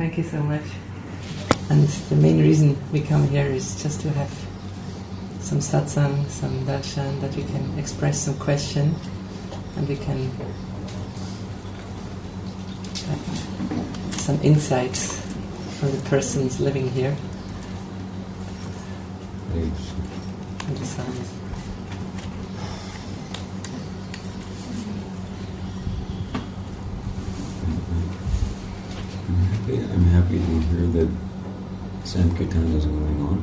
Thank you so much. And the main reason we come here is just to have some satsang, some darshan, that we can express some question and we can have some insights from the persons living here. And the sounds. I'm happy to hear that Sankirtana is going on.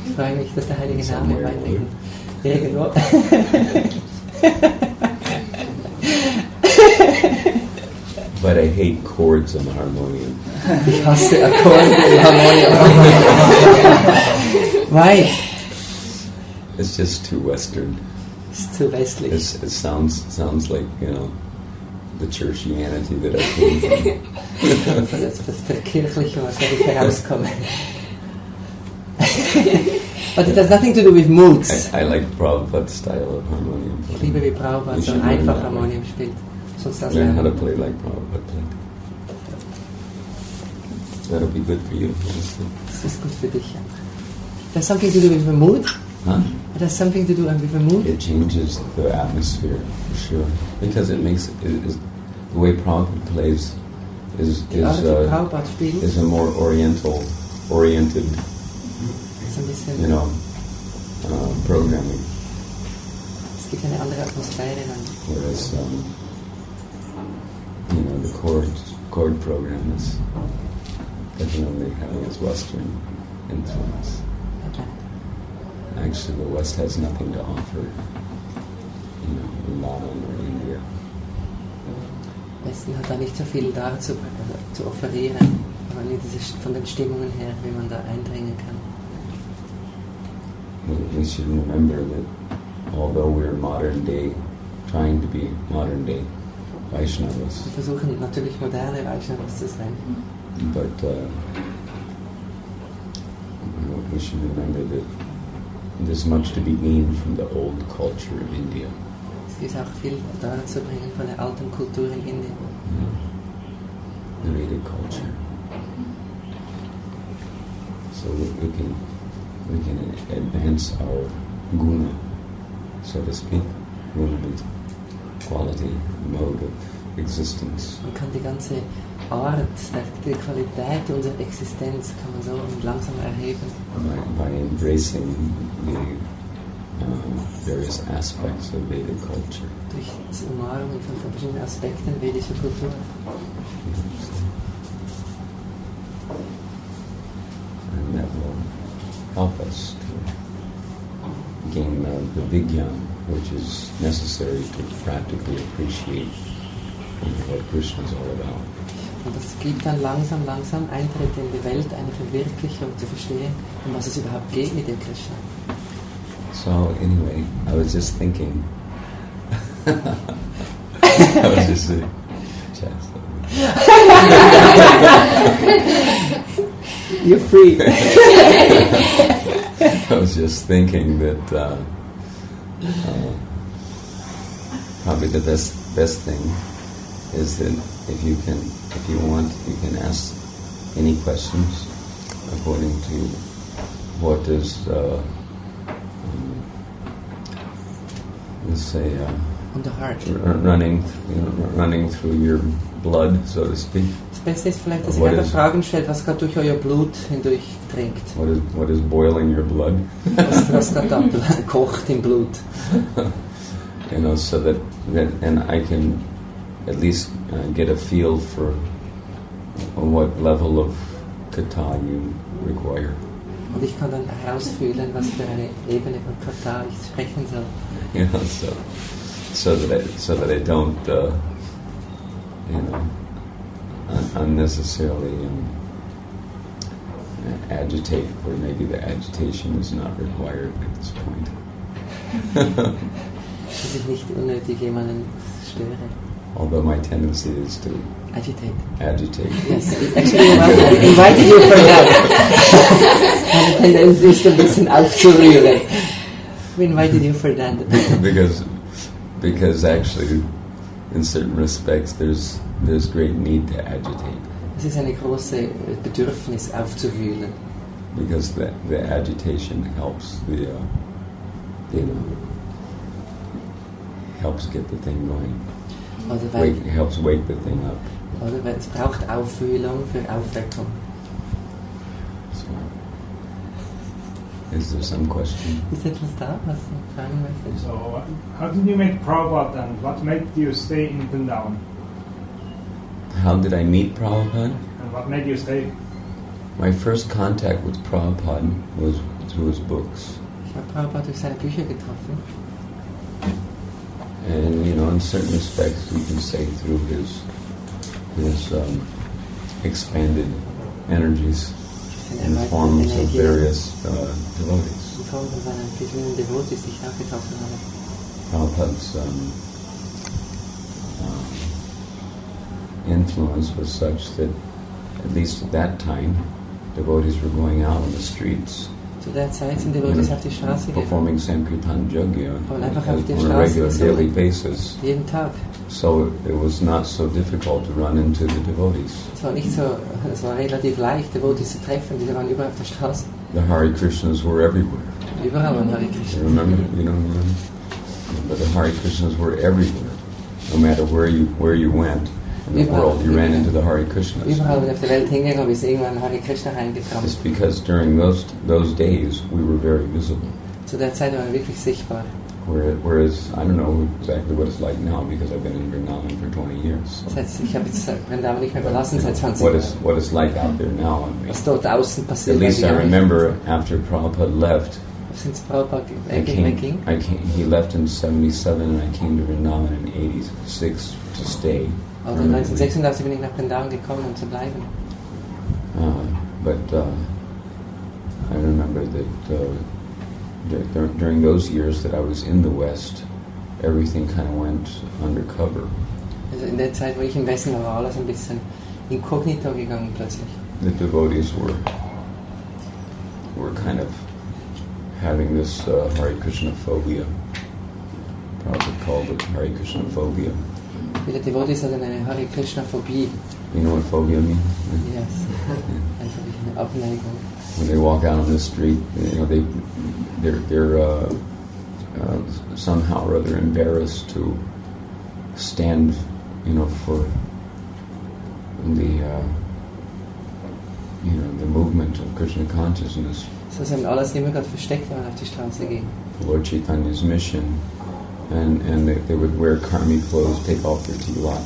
Ich freue mich, dass der Heilige Name weitergeht. Irgendwo. But I hate chords on the harmonium. Ich hasse Akkorde im Harmonium. Why? It's just too Western. It's too westlich. It sounds like, the churchianity that I came from. Das ist der kirchliche, was da ich herauskomme. But it has nothing to do with moods. I like Prabhupada's style of harmonium. Ich liebe, wie Prabhupada so einfach Harmonium spielt. Learn how to play like Prabhupada played. That'll be good for you. Das ist gut für dich. It has something to do with the mood. Huh? It has something to do with the mood. It changes the atmosphere for sure, because it makes the way Prabhupada plays is a more oriented, programming. Es gibt eine andere Atmosphäre dann. Whereas the chord program is definitely having its Western influence. Okay. Actually, the West has nothing to offer, Laban or India. Westen hat da nicht so viel dazu zu offerieren, aber nicht von den Stimmungen her, wie man da eindringen kann. We should remember that although we're trying to be modern day Vaishnavas, Wir versuchen natürlich moderne Vaishnavas zu sein. but we should remember that there's much to be gained from the old culture of India. Es gibt auch viel daran zu bringen von der alten Kultur in Indien. The Vedic culture. So we can advance our guna, so to speak. Guna means quality, mode of existence. Man kann die ganze Art, die Qualität unserer Existenz kann man so langsam erheben. By embracing the various aspects of Vedic culture. Durch das Umarmen von verschiedenen Aspekten vedischer Kultur. And that will help us to gain the Vigyan, which is necessary to practically appreciate what Krishna is all about. Und das gibt dann langsam Eintritt in die Welt, eine Verwirklichung zu verstehen, um was es überhaupt geht mit dem Krishna. So anyway, I was just thinking. You're free. I was just thinking that probably the best thing is that if you want, you can ask any questions according to what is, let's say, On the heart. running through your blood, so to speak. Das Beste ist vielleicht, dass ihr einfach Fragen stellt, was gerade durch euer Blut hindurch dringt. What is boiling your blood? Was gerade da kocht im Blut. So that and I can at least get a feel for what level of kata you require. Und ich kann dann herausfühlen, was für eine Ebene von Kata ich sprechen soll. So that I don't, unnecessarily agitate, or maybe the agitation is not required at this point. Dass ich nicht unnötig jemanden störe. Although my tendency is to Agitate. Yes, actually, I invited you for that. Meine Tendenz ist ein bisschen aufzurühren. We invited you for that. because actually, in certain respects, there's great need to agitate. Es ist eine große Bedürfnis aufzuwühlen. Because the agitation helps helps get the thing going. Helps wake the thing up. Oder weil es braucht Aufwühlung für Aufweckung. So, is there some question? Ist etwas da, was du fragen möchtest? So, how did you meet Prabhupada and what made you stay in Vrindavan? How did I meet Prabhupada? And what made you stay? My first contact with Prabhupada was through his books. Ich habe Prabhupada durch seine Bücher getroffen. And in certain respects, we can say through his expanded energies in the forms of various devotees. In Form von seinen verschiedenen Devotees, die ich auch getroffen habe. Prabhupada's influence was such that, at least at that time, devotees were going out on the streets. Zu der Zeit sind Devotees auf die Straße gegangen. Performing Sankirtan Yajna Und einfach auf die on a Straße regular daily gesungen. basis. Jeden Tag. So it was not so difficult to run into the devotees. Es war nicht so, es war relativ leicht, Devotees zu treffen, die waren überall auf der Straße. The Hare Krishnas were everywhere. Überall waren Hare Krishna. Remember, but the Hare Krishnas were everywhere. No matter where you went in the world, you ran into the Hare Krishnas. Überall, wo ich auf der Welt hingegangen ist irgendwann Hare Krishna reingekommen. It's because during those days we were very visible. Zu der Zeit waren wir wirklich sichtbar. Whereas I don't know exactly what it's like now because I've been in Vrindavan for 20 years. Das heißt, ich habe jetzt Vrindavan nicht mehr verlassen seit 20 What Jahren. it's like out there now. Was dort außen passiert. At least I remember after Prabhupada left. Since Prabhupada wegging. He left in 77 and I came to Vrindavan in 86 to stay. Also 1986 bin ich nach Vrindavan gekommen, um zu bleiben. But I remember that during those years that I was in the West, everything kind of went undercover. Also in der Zeit, wo ich im Westen war, war alles ein bisschen inkognito gegangen plötzlich. The devotees were kind of having this Hare Krishna phobia. Prabhupada called it Hare Krishna phobia. Viele Devotees hatten eine Hare Krishna Phobie. You know what phobia means? Yes. Einfach eine Abneigung. When they walk out on the street, they're somehow or other embarrassed to stand, for the movement of Krishna consciousness. So sie haben alles immer gerade versteckt, wenn man auf die Straße ging. Lord Chaitanya's mission, and they would wear karmi clothes, take off their tilak,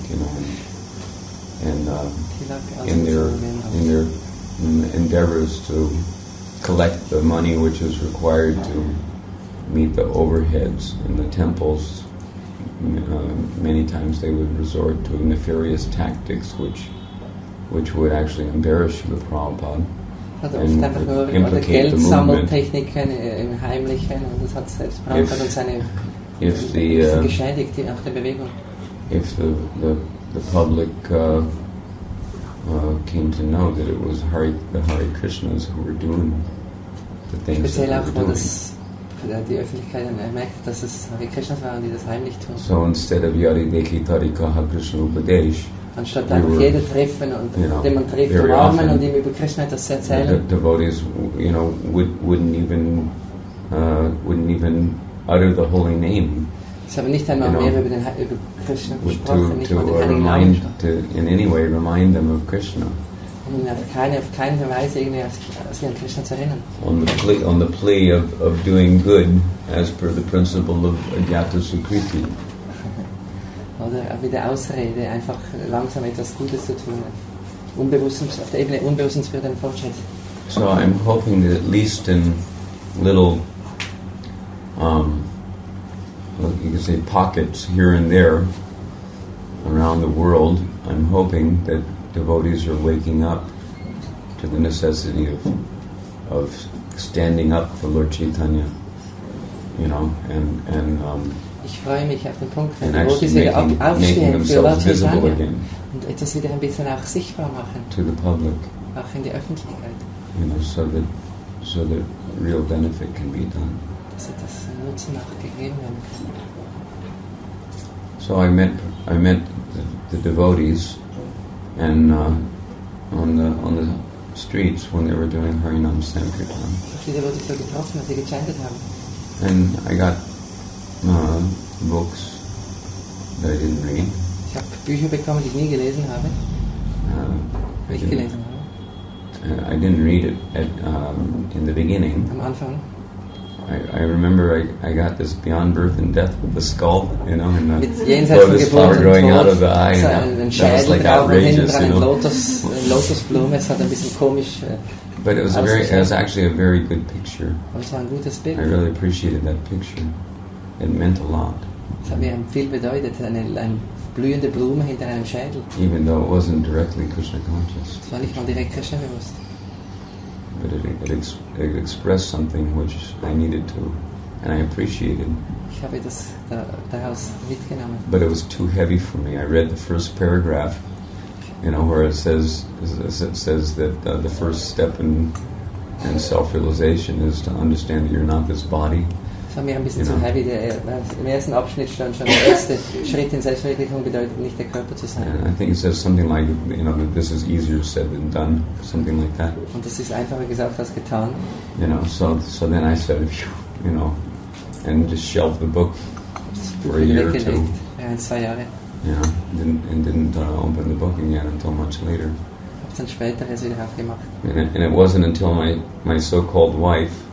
and in their endeavors to collect the money which is required to meet the overheads in the temples, many times they would resort to nefarious tactics which would actually embarrass the Prabhupada and implicate the movement. Geldsammeltechniken im Heimlichen und das hat selbst Prabhupada und seine geschädigt, auch der Bewegung. If the public came to know that it was the Hare Krishnas who were doing the things that they were doing. Die Öffentlichkeit merkt, dass es Hare Krishnas waren, die das heimlich tun. So instead of Yadi Dekhi Tarikaha Krishna Upadesh, anstatt einfach jeder treffen und den man trifft, umarmen und ihm über Krishna etwas erzählen. The devotees, wouldn't even utter the holy name. Sie haben nicht einmal mehr über Krishna gesprochen, nicht mal den heiligen Namen. To in any way remind them of Krishna. Um ihn auf keine Weise irgendwie sie an Krishna zu erinnern. On the plea of doing good as per the principle of Ajata Sukriti. Oder wie der Ausrede, einfach langsam etwas Gutes zu tun. Auf der Ebene unbewusstens für den Fortschritt. So I'm hoping that at least in little, you could say pockets here and there around the world, I'm hoping that devotees are waking up to the necessity of standing up for Lord Chaitanya, ich freue mich auf den Punkt, wenn and Devotees actually wieder aufstehen für themselves Lord visible Chaitanya again und etwas wieder ein bisschen auch sichtbar machen, to the public, auch in die Öffentlichkeit, so that real benefit can be done. dass etwas Nutzen auch gegeben werden kann. So I met the devotees, and on the streets when they were doing Nama-Sankirtana. Verschiedene wurde ich da getroffen, als sie gechantet haben. And I got books that I didn't read. Ich habe Bücher bekommen, die ich nie gelesen habe. Nicht gelesen habe. I didn't read it in the beginning. Am Anfang. I remember I got this Beyond Birth and Death with the skull, and Mit the jenseits von lotus Geburt flower und growing out Tod. of the eye, So and ein that was Schädel like drauf und hinten outrageous, dran eine Lotusblume. Es hat ein bisschen komisch. But it was actually a very good picture. Aber es war ein gutes Bild. I really appreciated that picture. It meant a lot. Es hat mir viel bedeutet, eine blühende Blume hinter einem Schädel. Even though it wasn't directly Krishna conscious. Es war nicht mal direkt Krishna bewusst. But it expressed something which I needed to, and I appreciated. Ich habe das daraus mitgenommen. But it was too heavy for me. I read the first paragraph, where it says that the first step in self-realization is to understand that you're not this body. Das war mir ein bisschen zu heavy. Im ersten Abschnitt stand schon, der erste Schritt in Selbstverwirklichung bedeutet nicht der Körper zu sein. And I think it says something like, that this is easier said than done, something like that. Und das ist einfacher gesagt als getan. So then I said, and just shelved the book for a year or two. Ja, 2 Jahre. Didn't open the book again until much later. Habe es dann später erst wieder aufgemacht. And it wasn't until my so-called wife,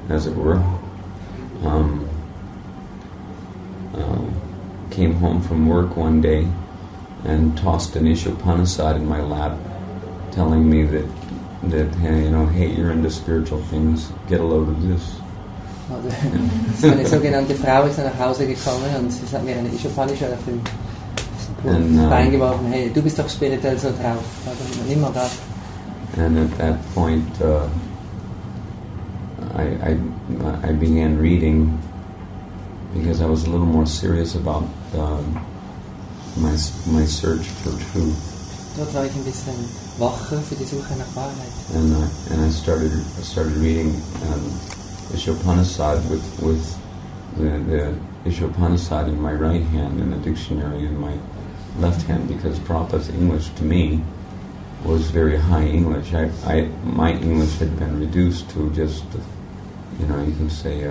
as it were, came home from work one day and tossed an Ishopanasad in my lap, telling me that hey, you're into spiritual things, get a load of this. Also, eine sogenannte Frau ist dann nach Hause gekommen und sie hat mir eine Ishopanische auf dem Bein geworfen, hey, du bist doch spirituell so drauf, also nimm mal das. And at that point, I began reading because I was a little more serious about my search for truth. Dort war ich ein bisschen wacher für die Suche nach Wahrheit. And I started reading Ishopanasad with the Ishopanasad in my right hand and the dictionary in my left hand, because Prabhupada's English to me was very high English. My English had been reduced to just, you can say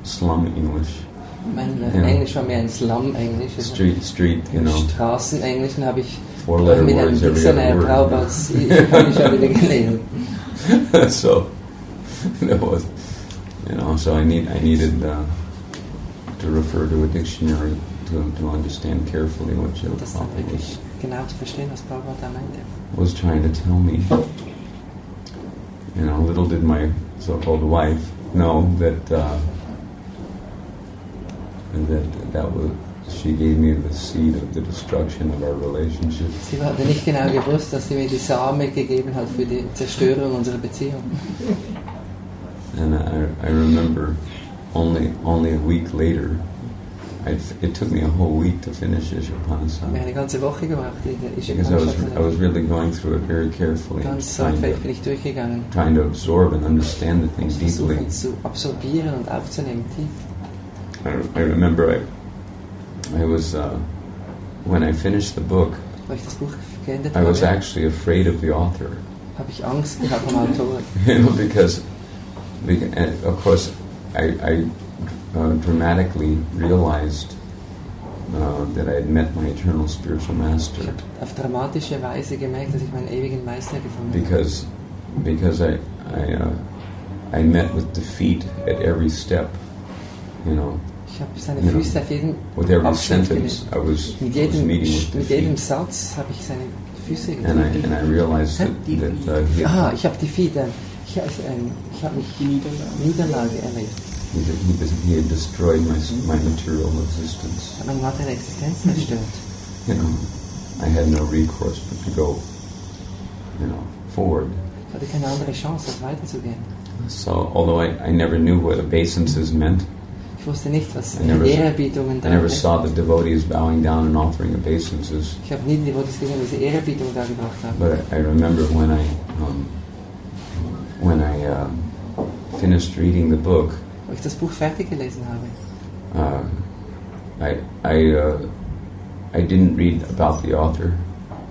slum English. Mein Englisch war mehr ein Slum-Englisch. Street, Straßenenglisch, und habe ich mit einem Dictionär Prabhupads Ishopanische wieder gelesen. So that was, so I needed to refer to a dictionary to understand carefully what Srila Prabhupada was genau zu verstehen, was Prabhupada meinte. Was trying to tell me. Little did my so-called wife know that was, she gave me the seed of the destruction of our relationship. Sie hatte nicht genau gewusst, dass sie mir die Samen gegeben hat für die Zerstörung unserer Beziehung. And I remember only a week later, it took me a whole week to finish Ishopanasad. Eine ganze Woche gemacht, Because I was really going through it very carefully, ganz sorgfältig bin ich durchgegangen. Trying to absorb and understand the thing deeply. Zu absorbieren und aufzunehmen tief. I remember I was when I finished the book, Als ich das Buch geendet I was habe, actually afraid of the author. habe ich Angst gehabt vom Autor. Because and of course I dramatically realized that I had met my eternal spiritual master. Ich habe auf dramatische Weise gemerkt, dass ich meinen ewigen Meister gefunden habe. Because I met with defeat at every step. Ich habe seine Füße auf jedem with every Abschnitt sentence gelesen. I was Mit meeting with mit jedem defeat. Satz habe ich seine Füße And gelesen. I realized that Ich habe Defeat. Ich habe mich Niederlage erlebt. he had destroyed my material existence. Ich habe meine materielle Existenz zerstört. I had no recourse but to go, forward. Ich hatte keine andere Chance, als weiterzugehen. So, although I never knew what obeisances meant, Ich wusste nicht, was I never Ehrerbietungen I never da saw the devotees bowing down and offering obeisances. Ich habe nie die Devotees gesehen, wie sie Ehrerbietungen da gebracht haben. But I remember when I finished reading the book, Als ich das Buch fertig gelesen habe, I didn't read about the author.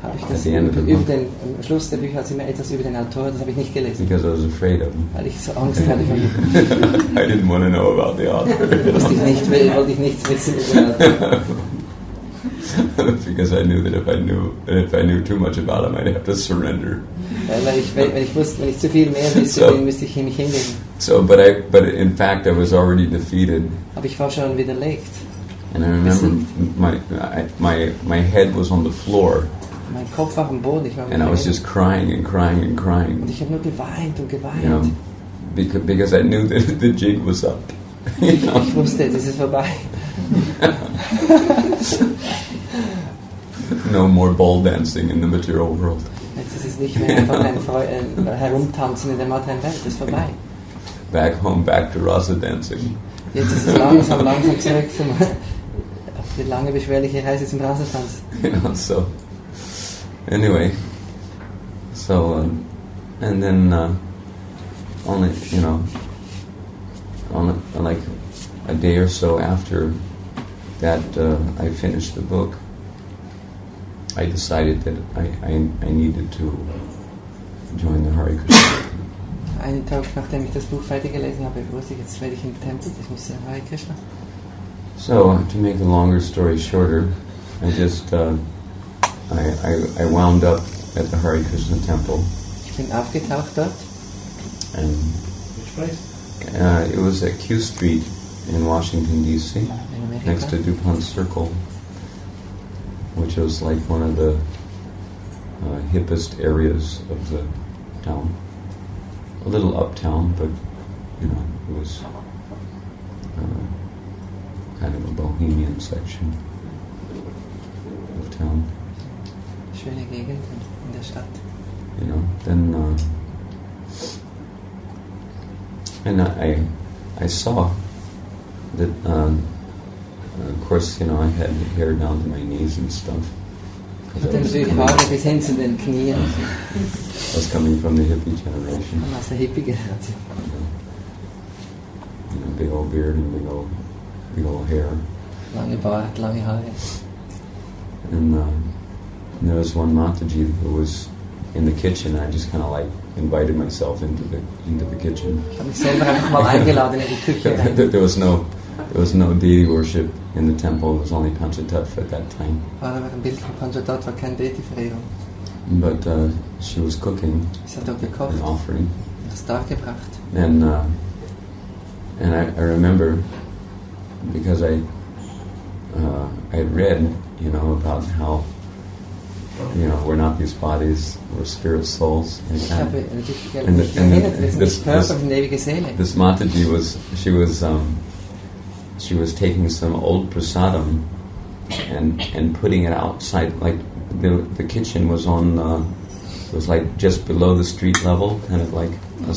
habe ich At das the end of the über book. am Schluss der Bücher hat es immer etwas über den Autor, das habe ich nicht gelesen, Because I was afraid of him. weil ich so Angst hatte vor ihm. I didn't want to know about the author. Wollte ich nichts wissen über den Autor. Because I knew that if I knew too much about him, I'd have to surrender. Wenn ich zu viel mehr wüsste, dann müsste ich mich hingeben. So, but in fact, I was already defeated. Aber ich war schon widerlegt. And I remember my head was on the floor. Mein Kopf war am Boden. And I was just crying and crying and crying. Und ich habe nur geweint und geweint. You know, because I knew that the jig was up. Ich wusste, es ist vorbei. No more ball dancing in the material world. Jetzt ist es nicht mehr einfach ein Herumtanzen in der materiellen Welt, das ist vorbei. Back home, back to Rasa dancing. Jetzt ist es langsam zurück auf die lange beschwerliche Reise zum Rasatanz. You know, so anyway, and then only, you know, like a day or so after that I finished the book, I decided that I needed to join the Hare Krishna. Einen Tag nachdem ich das Buch fertig gelesen habe, wusste ich, jetzt werde ich im Tempel, ich muss ja Hare Krishna. So to make the longer story shorter, I just I wound up at the Hare Krishna temple. Ich bin aufgetaucht dort. And Which place? it was at Q Street in Washington D.C. next to DuPont Circle, which was like one of the hippest areas of the town. A little uptown, but you know, it was kind of a bohemian section of town. Schöne Gegend in der Stadt. You know, then and I saw that of course, you know, I had hair down to my knees and stuff. Ich hatte natürlich Haare bis hin zu den Knien. I was coming from the hippie generation. Aus der Hippie-Generation. You know, big old beard and big old hair. Lange Bart, lange Haare. And there was one Mataji who was in the kitchen. I just kind of like invited myself into the kitchen. Ich habe mich selber einfach mal eingeladen in die Küche. There was no deity worship in the temple. It was only Panchatattva at that time. War aber ein Bild von Panchatattva, keine Deity-Verehrung. But she was cooking Sie hat dort gekocht an offering. und das dargebracht. And I remember, because I had read, you know, about how, you know, we're not these bodies, we're spirit souls. Ich habe mich erinnert, wir sind nicht Körper, wir sind ewige Seele. This Mataji she was taking some old prasadam and putting it outside, like the kitchen was on was like just below the street level, kind of like a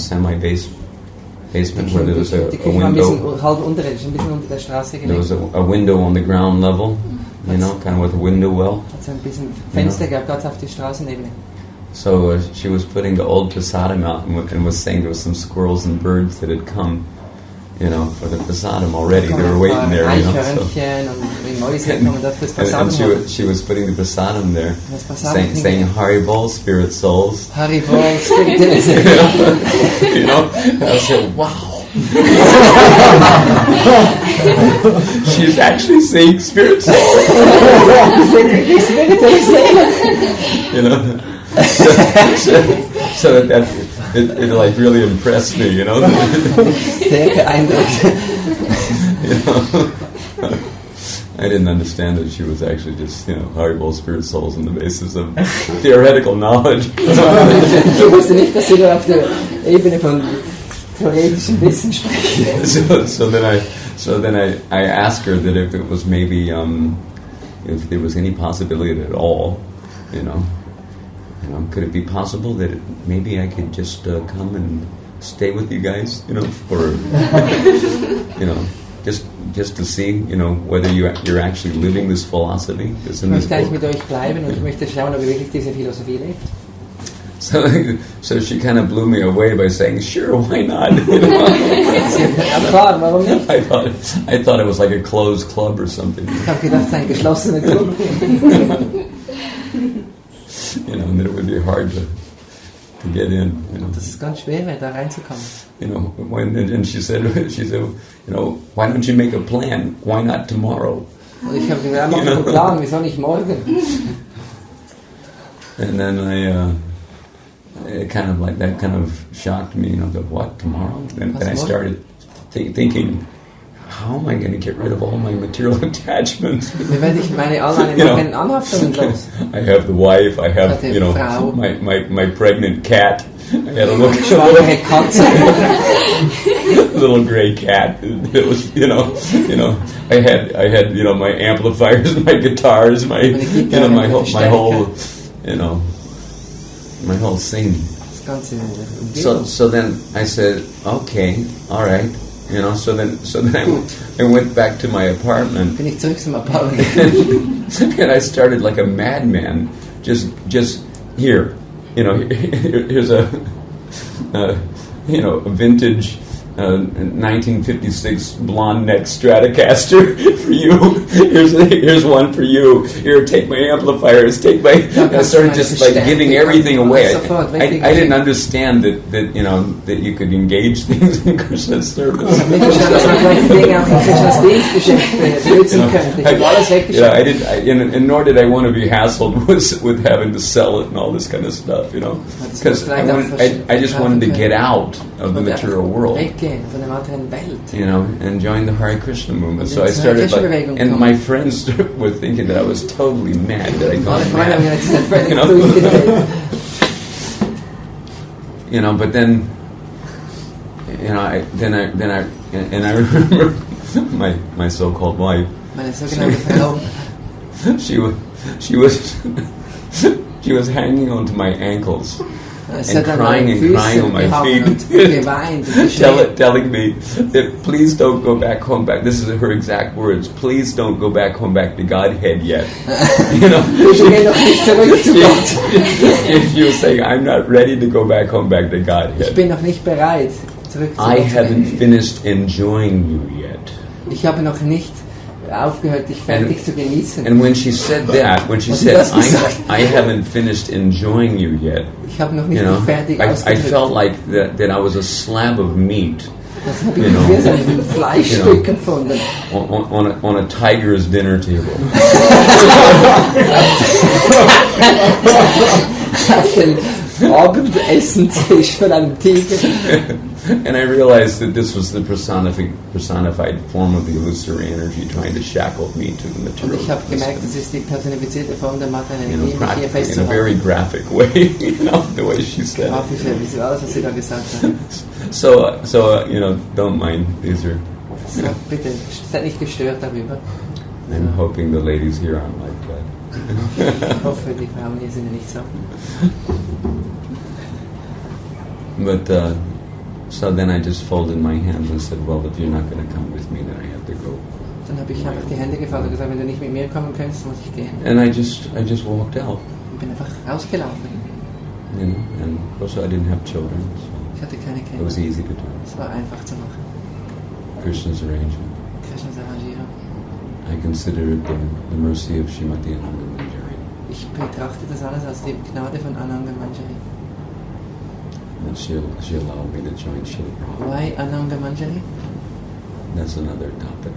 basement where there was a window. Halb unterirdisch, ein bisschen unter der Straße gelegt. There was a window on the ground level, you know, kind of with a window well. Hat so ein bisschen Fenster gehabt, ganz auf die Straßenebene. So she was putting the old prasadam out and was saying there was some squirrels and birds that had come, you know, for the prasadam already. They were waiting there, you know. And she was putting the prasadam there, saying Haribol, spirit souls. Haribol, spirit souls. You know, and I said, wow. She's actually saying spirit souls. You know, so that it like really impressed me, you know. You know, I didn't understand that she was actually just, you know, Haribol, spirit souls on the basis of theoretical knowledge. Ich wusste nicht, dass sie da auf der Ebene von theoretischem Wissen sprechen. So then I asked her that if it was maybe if there was any possibility at all, you know, could it be possible that maybe I could just come and stay with you guys, you know, for you know, just to see, you know, whether you're actually living this philosophy. Ich möchte eigentlich mit euch bleiben und ich möchte schauen, ob ihr wirklich diese Philosophie lebt. So she kind of blew me away by saying, "Sure, why not?" You know? Klar, warum nicht? I thought it was like a closed club or something. Ich habe gedacht, es ist ein geschlossener Club. and that it would be hard to get in. Das ist ganz schwer, da reinzukommen. And she said, why don't you make a plan? Why not tomorrow? Und ich habe gesagt, mach einen Plan, wieso nicht morgen? And then it kind of shocked me, that what, tomorrow? And then I started thinking, how am I going to get rid of all my material attachments? Wie werde ich meine all Anhaftungen los? I have the wife, I have, my pregnant cat. I had a little gray cat. It was, I had, my amplifiers, my guitars, my whole scene. So then I said, okay, all right. So then I went back to my apartment. Bin ich zurück zum Apartment. And I started like a madman. Just here. Here's a vintage 1956 blonde neck Stratocaster for you. Here's one for you. Here, take my amplifiers. Take my. I started just like giving everything away. I didn't understand that you could engage things in Krishna's service. And nor did I want to be hassled with having to sell it and all this kind of stuff. Because I just wanted to get out of the material world. And join the Hare Krishna movement. So I started and my friends were thinking that I was totally mad, that I'd gone mad. But then, I remember my so-called wife. She was hanging onto my ankles. And crying on my feet, telling me that please don't go back home. This is her exact words. Please don't go back home back to Godhead yet. She was saying, I'm not ready to go back home back to Godhead. Ich bin noch nicht bereit, I haven't finished enjoying you yet. Ich habe noch nicht aufgehört, dich fertig zu genießen. And when she said that, I haven't finished enjoying you yet, ich habe noch nicht fertig I felt like that I was a slab of meat. Das habe ich wie so ein Fleischstück empfunden. On a tiger's dinner table. Auf den Abendessentisch von einem Tiger. And I realized that this was the personified form of the illusory energy trying to shackle me to the material. Und ich habe gemerkt, das ist die personifizierte Form der materiellen Energie, mich hier in a festzuhalten. very graphic way, the way she said it. Grafische, wie alles, was sie da gesagt hat. So don't mind. These are. Bitte, seid nicht gestört darüber. I'm hoping the ladies here aren't like that. Ich hoffe, die Frauen hier sind nicht so. But so then I just folded my hands and said, well, if you're not going to come with me, then I have to go. Dann habe ich einfach die Hände gefaltet und gesagt, wenn du nicht mit mir kommen kannst, muss ich gehen. And I just walked out. Ich bin einfach rausgelaufen. And of course I didn't have children, so Ich hatte keine Kinder. it was easy to do. Es war einfach zu machen. Krishna's arrangement. Krishnas Arrangierung. I consider it the mercy of Srimati Ananga Manjari. Ich betrachte das alles als die Gnade von Ananga Manjari. And she allowed me to join Srila Prabhupada. Why Ananga Manjari? That's another topic.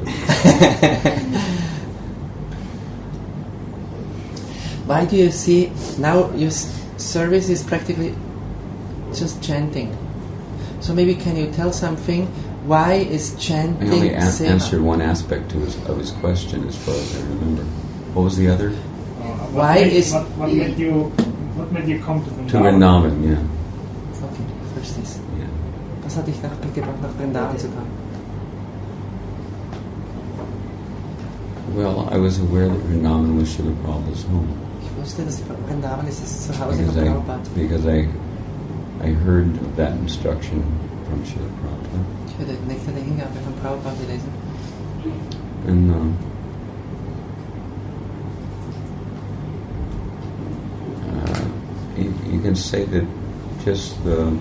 Why do you see now your service is practically just chanting? So maybe can you tell something? Why is chanting? I only answered one aspect of his question, as far as I remember. What was the other? What made you come to Vrindavan? To Vrindavan, yeah. Okay, first is. Yeah. Was hat dich gebracht, nach Vrindavan zu kommen? Well, I was aware that Vrindavan was Srila Prabhupada's home. Ich wusste, dass Vrindavan ist das Zuhause von Prabhupada. Because I heard that instruction from Srila Prabhupada. Ich habe die nächste Hingabe von Prabhupada gelesen. And you can say that just the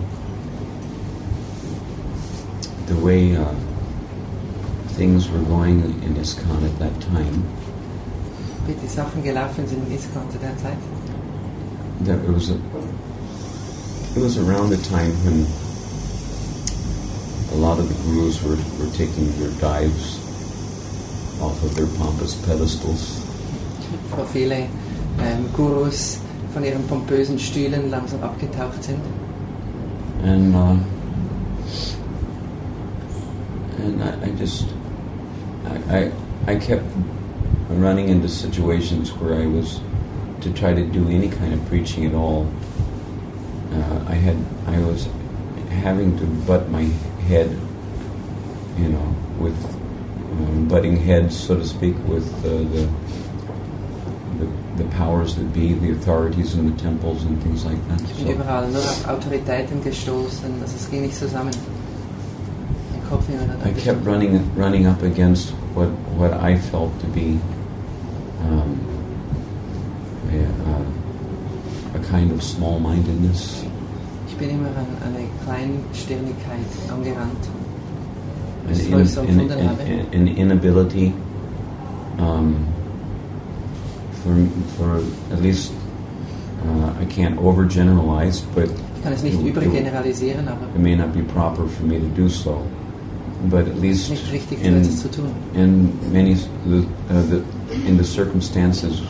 way things were going in ISKCON at that time. Wie die Sachen gelaufen sind in ISKCON zu der Zeit. that it was around the time when a lot of the gurus were taking their dives off of their pompous pedestals. Wo viele Gurus von ihren pompösen Stühlen langsam abgetaucht sind. And I kept running into situations where I was to try to do any kind of preaching at all. I was having to butt my head, with butting heads, so to speak, with the powers that be, the authorities in the temples and things like that. Ich bin überall nur auf Autoritäten gestoßen, also es ging nicht zusammen. Mein Kopf immer I kept running up against what I felt to be a kind of small-mindedness. Ich bin immer an eine Kleinstirnigkeit angerannt. An inability for at least I can't overgeneralize, but Ich kann es nicht übergeneralisieren, aber it may not be proper for me to do so. But at least nicht richtig, so etwas zu tun. in many in the circumstances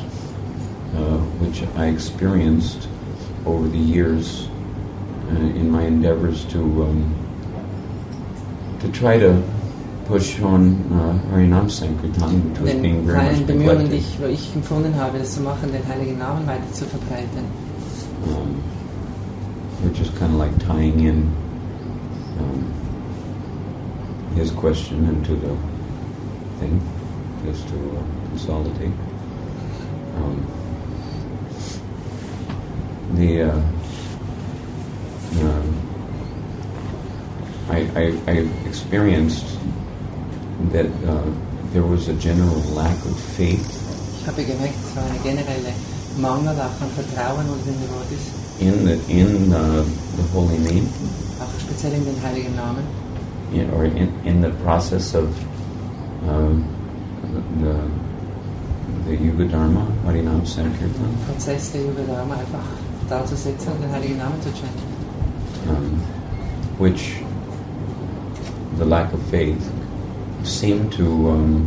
which I experienced over the years in my endeavors to try to push on Nama-Sankirtana, which was being very much Bemühungen, neglected. wo ich empfunden habe, das zu machen, den heiligen Namen weiter zu verbreiten. We're just kind of like tying in his question into the thing, just to consolidate. I experienced that there was a general lack of faith Ich habe gemerkt, es war eine generelle Mangel auch an Vertrauen unter den Devotees, in the holy name, auch speziell in den heiligen Namen, or in the process of the Yuga-Dharma, Nama-Sankirtana, Prozess der Yuga-Dharma einfach da zu sitzen und den heiligen Namen zu chanten. which the lack of faith seemed to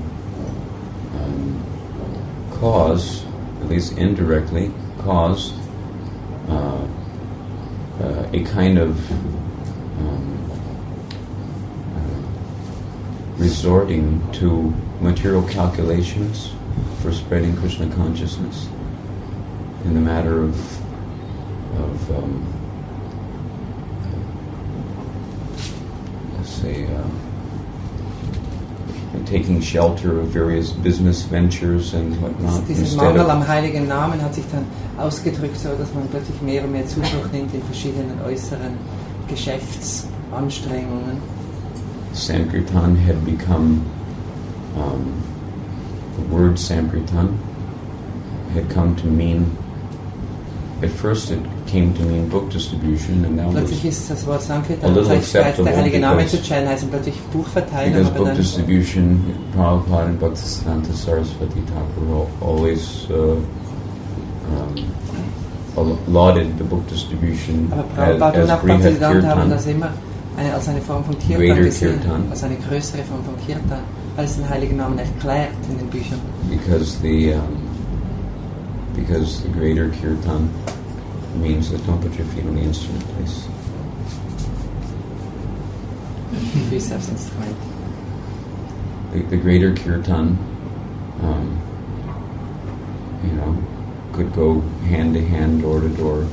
cause, at least indirectly, cause a kind of resorting to material calculations for spreading Krishna consciousness in the matter of let's say taking shelter of various business ventures and whatnot. Dieses Mangel am heiligen Namen hat sich dann ausgedrückt, so dass man plötzlich mehr und mehr Zuflucht nimmt in verschiedenen äußeren Geschäftsanstrengungen. Sankirtan had become, the word Sankirtan had come to mean, at first it came to mean book distribution, and now Plötzlich ist das Wort a Sankirtan, little das heißt, acceptable der heilige Name zu because, chanten, heißt plötzlich Buchverteilung, because aber book dann distribution, Prabhupada and Bhaktisiddhanta Saraswati Thakur always lauded the book distribution aber Prabhupada und as auch Bhaktisiddhanta haben Brihad das immer als eine Form von Kirtan Greater gesehen, Kirtan. als eine größere Form von Kirtan, weil es den heiligen Namen erklärt in den Büchern. because the greater kirtan means that don't put your feet on the instrument, please. Füße aufs Instrument. The greater kirtan, could go hand to hand, door to door,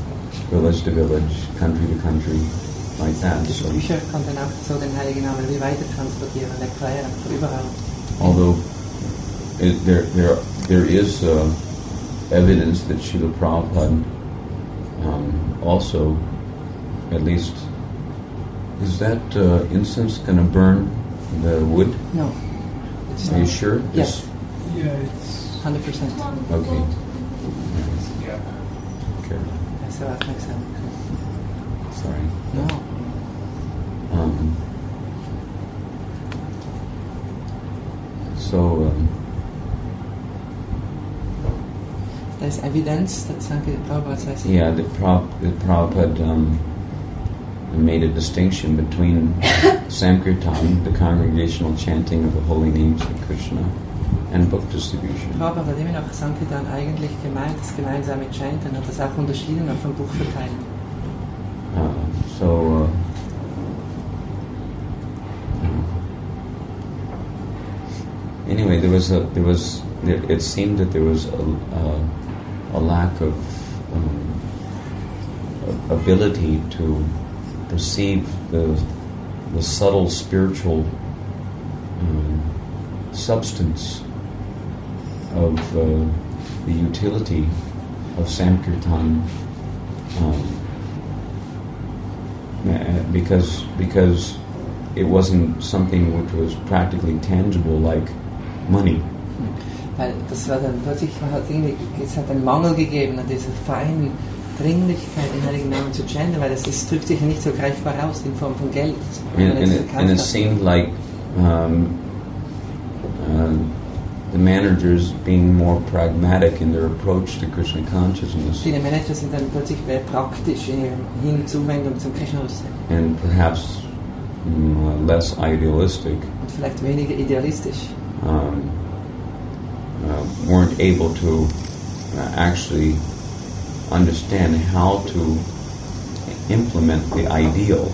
village to village, country to country, like that. Die So, Bücher konnten auch so den heiligen Namen wie weiter transportieren und erklären, von überall. although there is evidence that Srila Prabhupada also, at least, is that incense going to burn the wood? No. It's Are you not. sure? Yes. Yeah, it's 100%. Okay. yeah. Okay. So aufmerksam. Sorry. No. So Der as evidence that Prabhupada says? Yeah, the Prabhupada made a distinction between Sankirtan, the congregational chanting of the holy names of Krishna, and book distribution. Prabhupada hat immer noch Sankirtan eigentlich gemeint, das gemeinsame Chanten, hat das auch unterschieden vom Buchverteilen. Anyway, it seemed that there was a lack of ability to perceive the subtle spiritual substance of the utility of Sankirtan, because it wasn't something which was practically tangible like money. Weil das war dann plötzlich, es hat einen Mangel gegeben an dieser feinen Dringlichkeit, den Heiligen Namen zu chanten, weil das drückt sich ja nicht so greifbar aus in Form von Geld. And it seemed like the managers being more pragmatic in their approach to Krishna consciousness. Viele Manager sind dann plötzlich mehr praktisch in ihrer Hinzuwendung zum Krishna-Bewusstsein. And perhaps less idealistic. Und vielleicht weniger idealistisch. Weren't able to actually understand how to implement the ideal.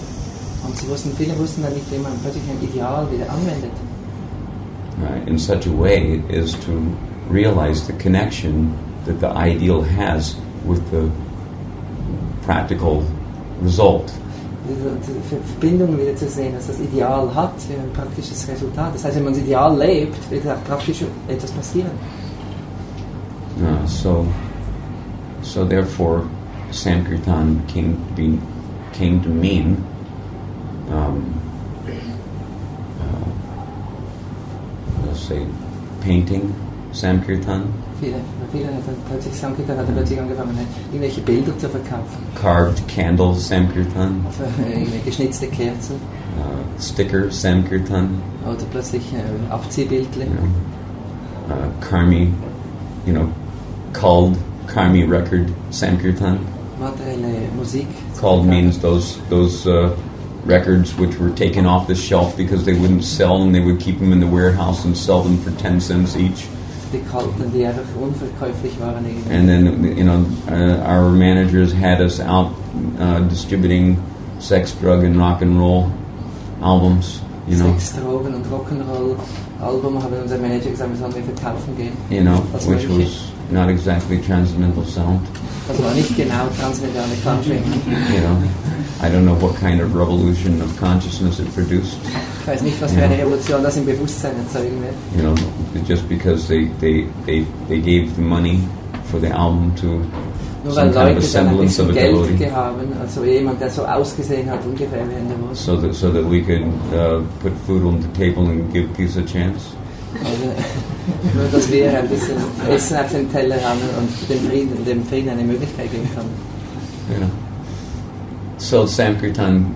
Und viele wussten dann nicht, wie man plötzlich ein Ideal wieder anwendet. In such a way is to realize the connection that the ideal has with the practical result. Die Verbindung wieder zu sehen, dass das Ideal hat für ein praktisches Resultat. Das heißt, wenn man das Ideal lebt, wird auch praktisch etwas passieren. So therefore, Sankirtan came to mean let's say painting Sankirtan. Viele hat dann plötzlich Sankirtan plötzlich angefangen, irgendwelche Bilder zu verkaufen. Carved candle Sankirtan. Geschnitzte Kerzen. Sticker Sankirtan. Oder plötzlich Abziehbildle. Karmi, called Karmi record Sankirtan. Materielle Musik. Called means those records which were taken off the shelf because they wouldn't sell, and they would keep them in the warehouse and sell them for 10 cents each. Die kalten, die einfach unverkäuflich waren. And then, our managers had us out distributing sex, drug, and rock and roll albums. Sex, Drogen und Rock'n'Roll Album haben unser Manager gesagt, wir sollen wir verkaufen gehen. Which was not exactly transcendental sound. Das war nicht genau transzendentale Klangschwingung. I don't know what kind of revolution of consciousness it produced. Ich weiß nicht, was für eine Revolution das im Bewusstsein erzeugen wird. Just because they gave the money for the album to nur some weil kind of a Leute dann ein semblance of bisschen a Geld devotee. gehaben, also jemand, der so ausgesehen hat, ungefähr wie ein Devot. So that we could put food on the table and give peace a chance. Also, nur, dass wir ein bisschen Essen auf dem Teller haben und dem Frieden eine Möglichkeit geben können. So Sankirtan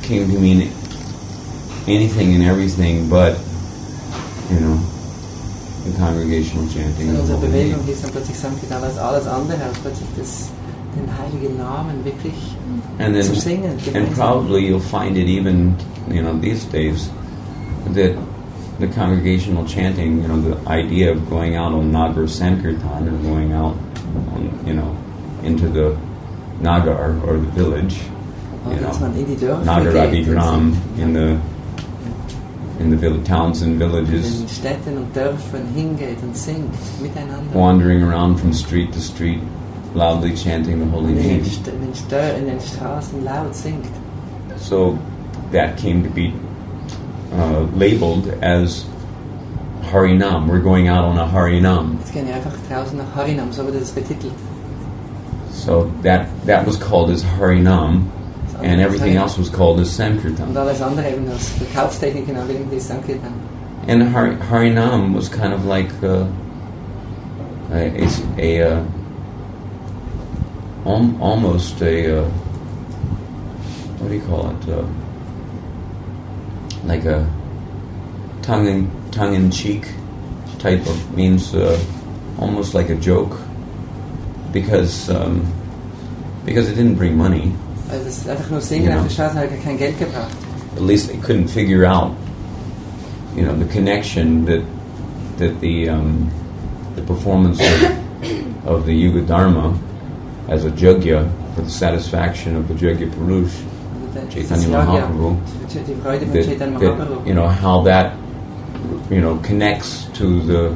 came to mean anything and everything but, the congregational chanting. In unserer Bewegung hieß dann plötzlich Sankirtan als alles andere, als plötzlich den heiligen Namen wirklich zu singen. And probably you'll find it even, these days, that the congregational chanting, the idea of going out on Nagar Sankirtan or going out on, into the Nagar or the village, Nagar Abhigram in the towns and villages, in Städten und Dörfern hingeht und singt miteinander. Wandering around from street to street, loudly chanting the holy name. In den Straßen laut singt. So that came to be labeled as Harinam. We're going out on a Harinam. Jetzt gehen wir einfach draußen nach Harinam, so wurde das betitelt. So that was called as Harinam, and everything else was called as Sankirtan. Und alles andere eben als Verkaufstechniken irgendwie Sankirtan. And Harinam was kind of like almost a what do you call it? Like a tongue-in-cheek type of, means almost like a joke. because it didn't bring money. Also das ist einfach nur Singen auf der Straße, hat kein Geld gebracht. At least they couldn't figure out, the connection that the performance of the Yuga-Dharma as a jagya for the satisfaction of the Jagya Purush, Chaitanya Mahaprabhu, that how that connects to the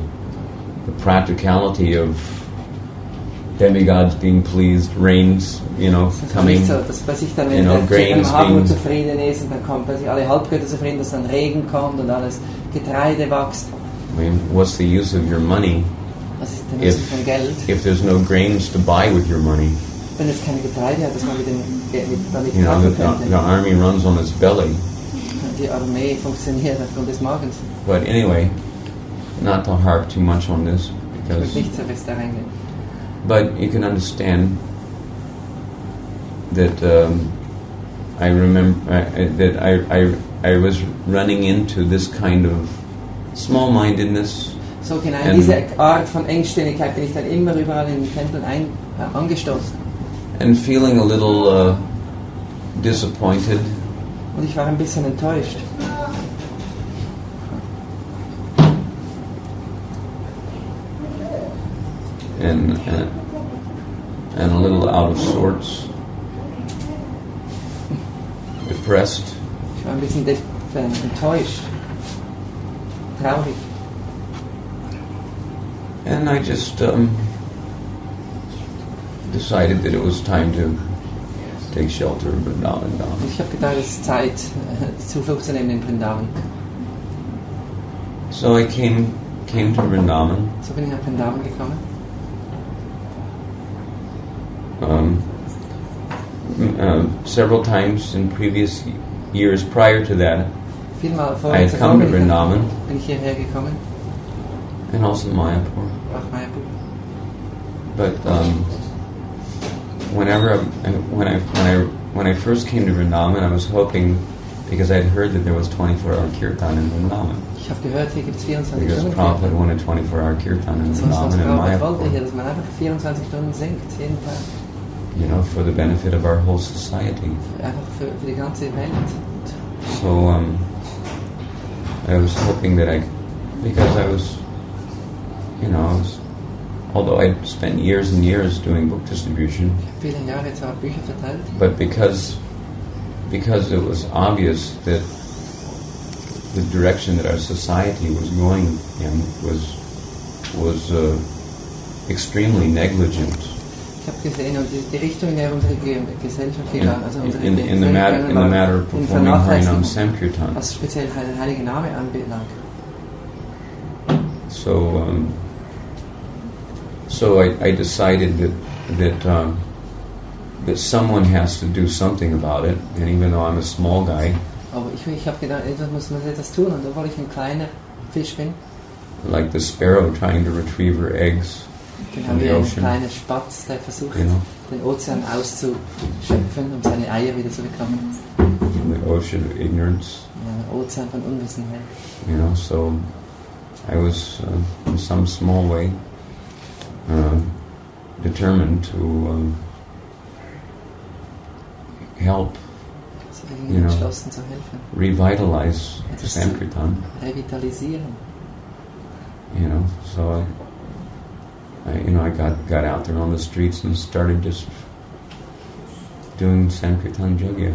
practicality of demigods being pleased, rains, coming, grains being zufrieden ist und dann kommt plötzlich alle Halbgötter zufrieden, dass dann Regen kommt und alles Getreide wächst. I mean, what's the use of your money Was ist der Nutzen von Geld? if there's no grains to buy with your money? Wenn es keine Getreide hat, dass man damit kaufen könnte. The army runs on its belly. Die Armee funktioniert aufgrund des Magens. But anyway, not to harp too much on this, Ich because möchte nicht so fest da reingehen. but you can understand that I remember that I was running into this kind of small-mindedness. So genau diese Art von Engständigkeit bin ich dann immer überall in den Tempeln angestoßen. And feeling a little disappointed. Und ich war ein bisschen enttäuscht. And a little out of sorts, depressed, Ich war ein bisschen enttäuscht, traurig. and I just decided that it was time to take shelter in Vrindavan. Ich habe gedacht, es ist Zeit, Zuflucht zu nehmen in Vrindavan. So I came to Vrindavan. So bin ich nach Vrindavan gekommen. Several times in previous years prior to that, Vielmal I had come to Vrindavan bin ich hierher gekommen, and also Mayapur. nach Mayapur. But when I first came to Vrindavan, I was hoping, because I'd heard that there was 24-hour kirtan in Vrindavan. Ich habe gehört, hier gibt es 24 Because Stunden. Prabhupada wanted 24-hour kirtan in Das was Vrindavan and Prabhupada wollte hier, Mayapur. dass man einfach 24 Stunden singt, jeden Tag. For the benefit of our whole society. Einfach für die ganze Welt. So I was hoping that because I was, although I'd spent years and years doing book distribution, Ich habe viele Jahre zwar Bücher verteilt, but because it was obvious that the direction that our society was going in was extremely negligent. ich habe gesehen, und die Richtung, in der unsere Gesellschaft gegangen, also unsere In the matter of performing Harinam Sankirtan. was speziell den Heiligen Namen anbelangt. So I decided that someone has to do something about it, and even though I'm a small guy, Aber ich habe gedacht, muss man etwas tun, und obwohl ich ein kleiner Fisch bin, like the sparrow trying to retrieve her eggs genau from wie the ein ocean, kleiner Spatz, der versucht, you know, den Ozean auszuschöpfen, um seine Eier wieder zu bekommen. from the ocean of ignorance, Ja, ein Ozean von Unwissenheit. So I was in some small way determined to help So irgendwie entschlossen zu helfen. revitalize Sankirtan. Revitalisieren. So I got out there on the streets and started just doing Sankirtan Jagya.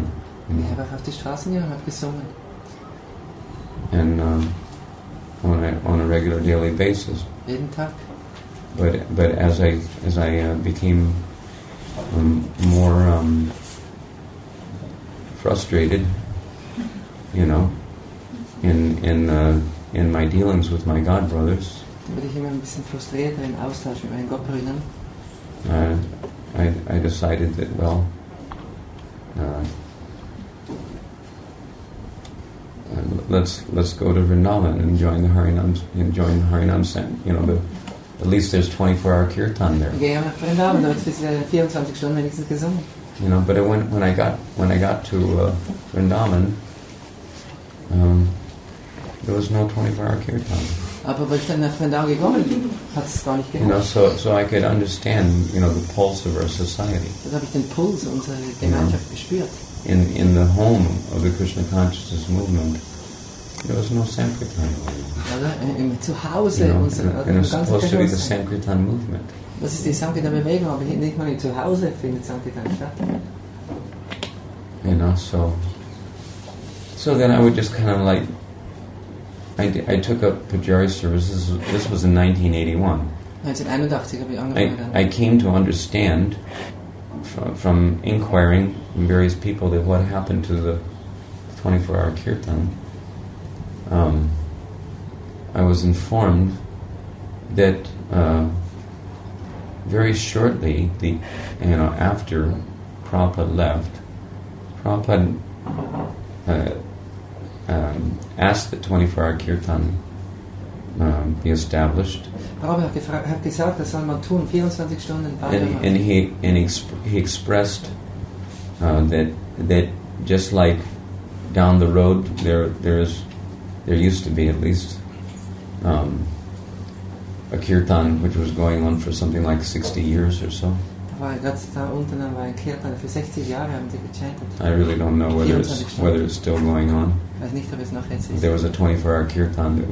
Ich habe einfach auf die Straßen gegangen und habe gesungen. And on a regular daily basis. Jeden Tag. But as I became more frustrated, in my dealings with my god brothers, Da wurde ich immer ein bisschen frustrierter im Austausch mit meinen Gottbrüdern. I decided that let's go to Vrindavan and join the Harinam Sankirtan. At least there's 24-hour kirtan there. Ich gehe nach Vrindavan, da wird es 24 Stunden wenigstens gesungen. But when I got to Vrindavan, there was no 24-hour kirtan. Aber weil ich dann nach Vrindavan gekommen bin, hat es gar nicht You know, geholfen. so I could understand, you know, the pulse of our society. Dann habe ich den Puls unserer Gemeinschaft gespürt. In the home of the Krishna consciousness movement, there was no Sankirtan. Oder? Im Zuhause You know, unserer and it's ganzen supposed to be the Kirche. Sankirtan movement. Das ist die Sankirtan-Bewegung, aber nicht mal im Zuhause findet Sankirtan statt. You know, so then I would just kind of like, I took up Pujari services. This was in 1981. 1981 habe ich angefangen. I came to understand from inquiring from various people that what happened to the 24-hour kirtan. I was informed that very shortly, after Prabhupada left, Prabhupada asked that 24-hour kirtan be established, Prabhupada hat gesagt, das soll man tun, 24 Stunden and he expressed that just like down the road there used to be at least a kirtan which was going on for something like 60 years or so. Da unten war ein Kirtan, für 60 Jahre haben sie gechantet. I really don't know whether it's still going on. Ich weiß nicht, ob es noch jetzt ist. There was a 24-hour kirtan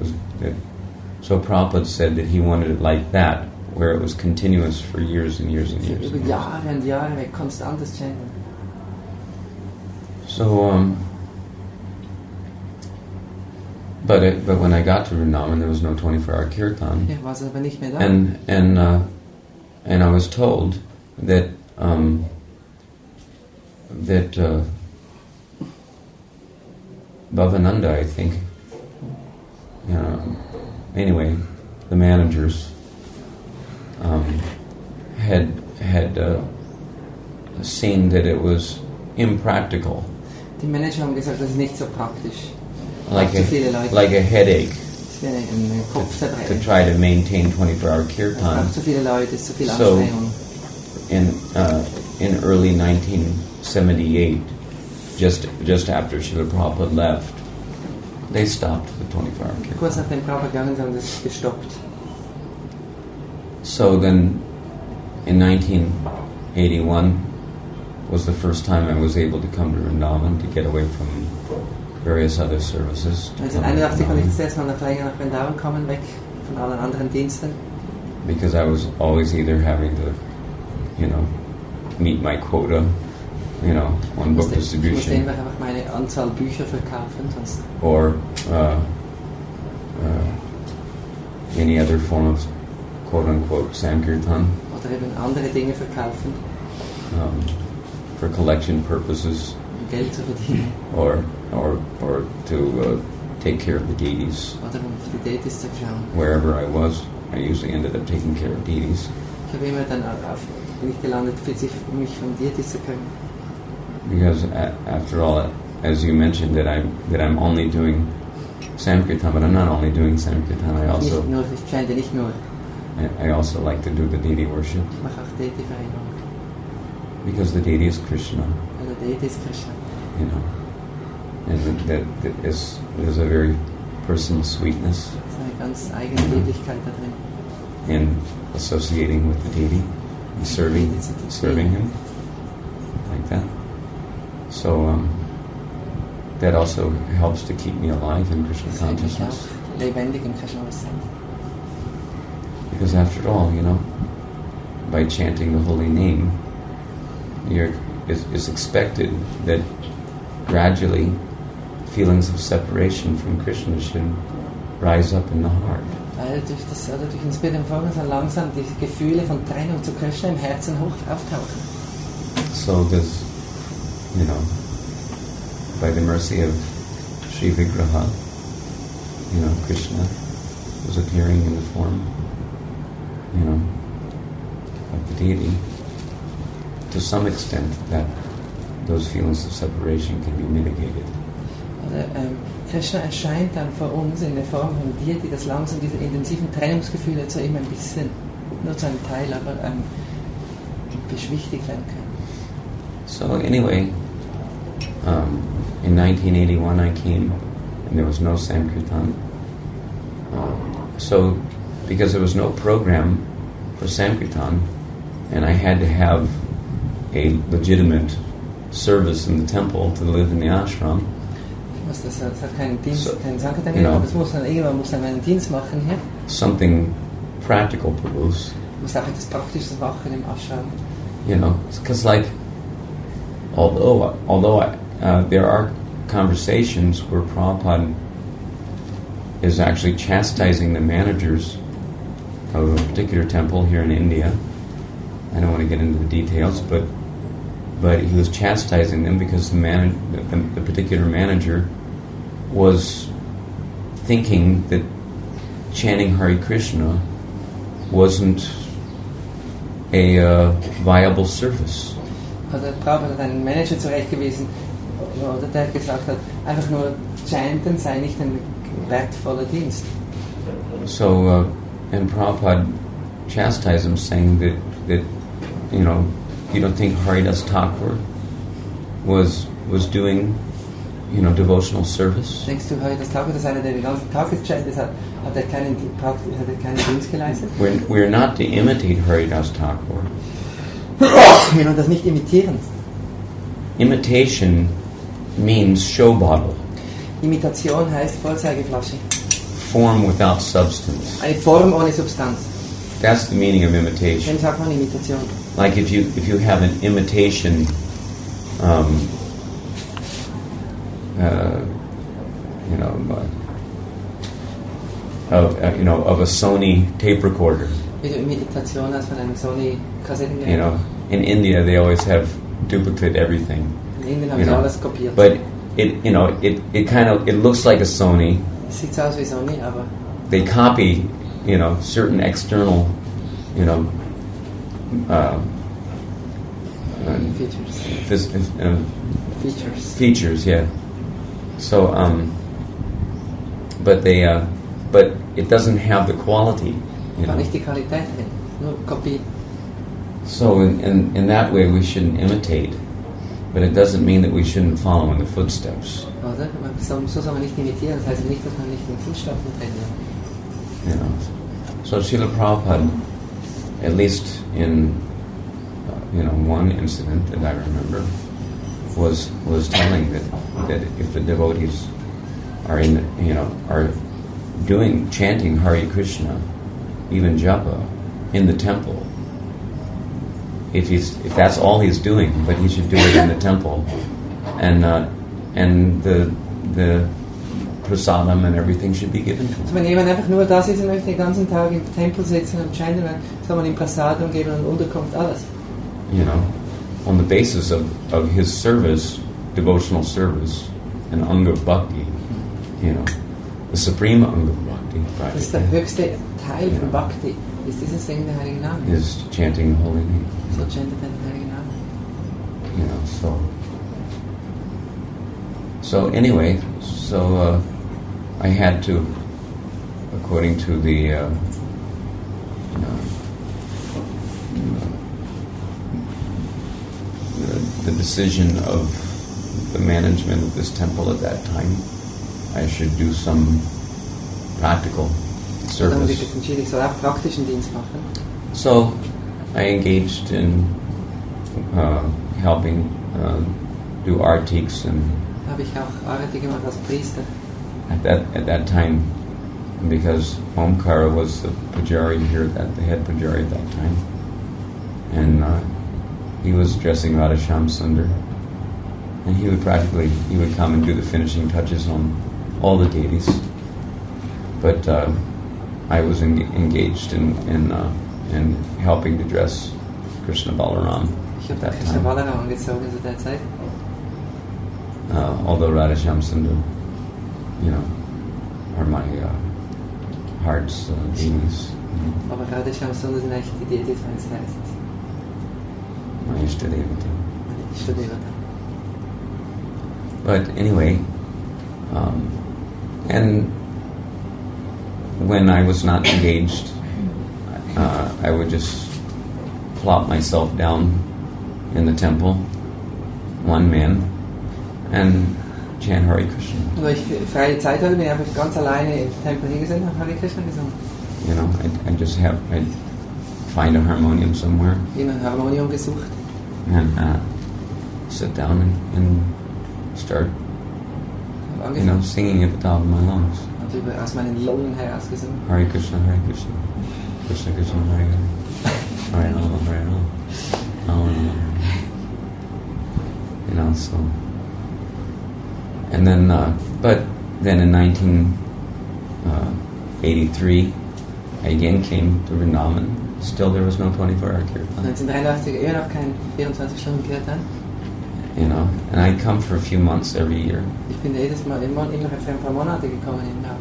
so Prabhupada said that he wanted it like that, where it was continuous for years and years and years. Über Jahre und Jahre weg, konstantes Chanten. So, but when I got to Vrindavan, there was no 24-hour kirtan. Ja, war es aber nicht mehr da. And I was told that Bhavananda, I think, anyway, the managers had seen that it was impractical, Die Manager haben gesagt, das ist nicht so praktisch. like Zu viele Leute. a headache, Es wäre ein to Kopfzerbrechen. try to maintain 24-hour Es kirtan. braucht zu viele Leute, es ist zu viel So- Anstrengung. In early 1978, just after Srila Prabhupada left, they stopped the 24-hour kirtan. Kurz nachdem Prabhupada gegangen ist, haben das gestoppt. So then, in 1981, was the first time I was able to come to Vrindavan to get away from various other services. to come to 1981 konnte ich Vrindavan, das erste Mal nach Vrindavan kommen, kommen, weg von allen anderen Diensten. because I was always either having to, meet my quota, on book Ich musste distribution, immer einfach meine Anzahl Bücher verkaufen, sonst or any other form of quote-unquote Sankirtan, oder eben andere Dinge verkaufen, for collection purposes, um Geld zu verdienen or to take care of the deities. oder um für die Deities zu schauen. Wherever I was, I usually ended up taking care of deities, Ich habe immer dann bin ich gelandet, mich um Deities zu kümmern. because after all, as you mentioned, that I'm only doing Sankirtan, but I'm not only doing Sankirtan. I Ich chante nicht nur, I also like to do the deity worship, ich mache auch Deity-Verehrung. because the deity is Krishna, Weil der Deity ist Krishna. and that there's a very personal sweetness Es ist eine ganz eigene Lieblichkeit da drin. in associating with the deity and serving him like that. So that also helps to keep me alive in Krishna Das hält mich consciousness, auch lebendig im Krishna-Bewusstsein. because after all, by chanting the holy name, it's expected that gradually feelings of separation from Krishna should rise up in the heart. Weil durch das Bild im Folgen so langsam die Gefühle von Trennung zu Krishna im Herzen auftauchen. So this, by the mercy of Sri Vigraha, Krishna was appearing in the form, of the deity. To some extent, that those feelings of separation can be mitigated. Oder Krishna erscheint dann vor uns in der Form von Deity, dass langsam diese intensiven Trennungsgefühle zu ihm ein bisschen, nur zu einem Teil, aber beschwichtigt werden können. So anyway, in 1981 I came, and there was no Sankirtan. so because there was no program for Sankirtan, and I had to have a legitimate service in the temple to live in the ashram. Es hat keinen Dienst, So, keinen Sankirtan, you know, aber irgendwann muss man einen Dienst machen hier. Something practical, Prabhus. Muss auch etwas Praktisches machen im Ashram. You know, because like, although there are conversations where Prabhupada is actually chastising the managers of a particular temple here in India. I don't want to get into the details, but he was chastising them because the particular manager was thinking that chanting Hare Krishna wasn't a viable service. Der Prabhupada hat einen Manager zurechtgewiesen, oder der gesagt hat, einfach nur chanten sei nicht ein wertvoller Dienst. So, and Prabhupada chastised him, saying that you know, you don't think Haridas Thakur was doing, you know, devotional service? Denkst du, Haridas Thakur, dass einer, der den ganzen Tag gechantet hat, hat er keinen Dienst geleistet? We're not to imitate Haridas Thakur. Wir wollen das nicht imitieren. Imitation means show bottle, Imitation heißt Vorzeigeflasche. form without substance. Eine Form ohne Substanz. That's the meaning of imitation. Dem sagt man Imitation. Like if you have an imitation, of a Sony tape recorder. Wie du Imitation hast von einem Sony Kassettengerät. You know, in India they always have duplicate everything. In Indien haben You sie know, alles kopiert. but it looks like a Sony. Es sieht aus wie Sony, aber They copy, you know, certain external, you know, Features. Features. features, yeah. So, but it doesn't have the quality, you Aber know. nicht die Qualität drin, nur Kopie. So in that way we shouldn't imitate, but it doesn't mean that we shouldn't follow in the footsteps. Oder? So soll man nicht imitieren, das heißt nicht, dass man nicht in Fußstapfen treten. You know. So Srila Prabhupada, at least in one incident that I remember, was telling that if the devotees are are chanting Hare Krishna, even japa, in the temple, if that's all he's doing, but he should do it in the temple, and the prasadam and everything should be given to him. Also wenn jemand einfach nur da sitzen möchte, den ganzen Tag im Tempel sitzen und chanten, dann soll man ihm Prasadam geben und unterkommt alles. You know, on the basis of his service, devotional service, and Anga Bhakti, you know, the supreme Anga Bhakti, Das ist der höchste Teil von Bhakti, ist dieses Singen der Heiligen Namen. is chanting the holy name. So chantet er den Heiligen Namen. You know, so anyway, I had to, according to the the decision of the management of this temple at that time, I should do some practical Dann habe ich service. jetzt entschieden, ich soll auch praktischen Dienst machen. So I engaged in helping do artiks, and Da habe ich auch Arati gemacht als Priester. at that time, because Omkara was the pujari here, the head pujari at that time, and he was dressing Radha Shyam Sundar, and he would come and do the finishing touches on all the deities. But I was engaged in helping to dress Krishna Balaram Ich at habe that Krishna time. Balaram angezogen zu der Zeit. Although Radha Shyam Sundar, you know, are my heart's deities, Aber Radha Shyam Sundar sind eigentlich die Deities meines Herzens. my Ishtadevata. Meine Ishtadevata. But anyway, and when I was not engaged, I would just plop myself down in the temple, one man, and chant Hare Krishna. Wo ich freie Zeit hatte, bin ich einfach ganz alleine im Tempel hingesetzt und habe Hare Krishna gesungen. You know, I'd find a harmonium somewhere Immer ein Harmonium gesucht and sit down and start, habe you know, singing at the top of my lungs. und aus meinen Lungen herausgesungen. Hare Krishna, Krishna Krishna, Hare Hare, Hare Rama, Hare Rama, Rama Rama, Hare. You know, so, and then, but then in 1983, I again came to Vrindavan. Still, there was no 24-hour kirtan. 1983 immer noch kein 24-Stunden-Kirtan. You know, and I'd come for a few months every year. Ich bin jedes Mal immer für ein paar Monate gekommen im Jahr.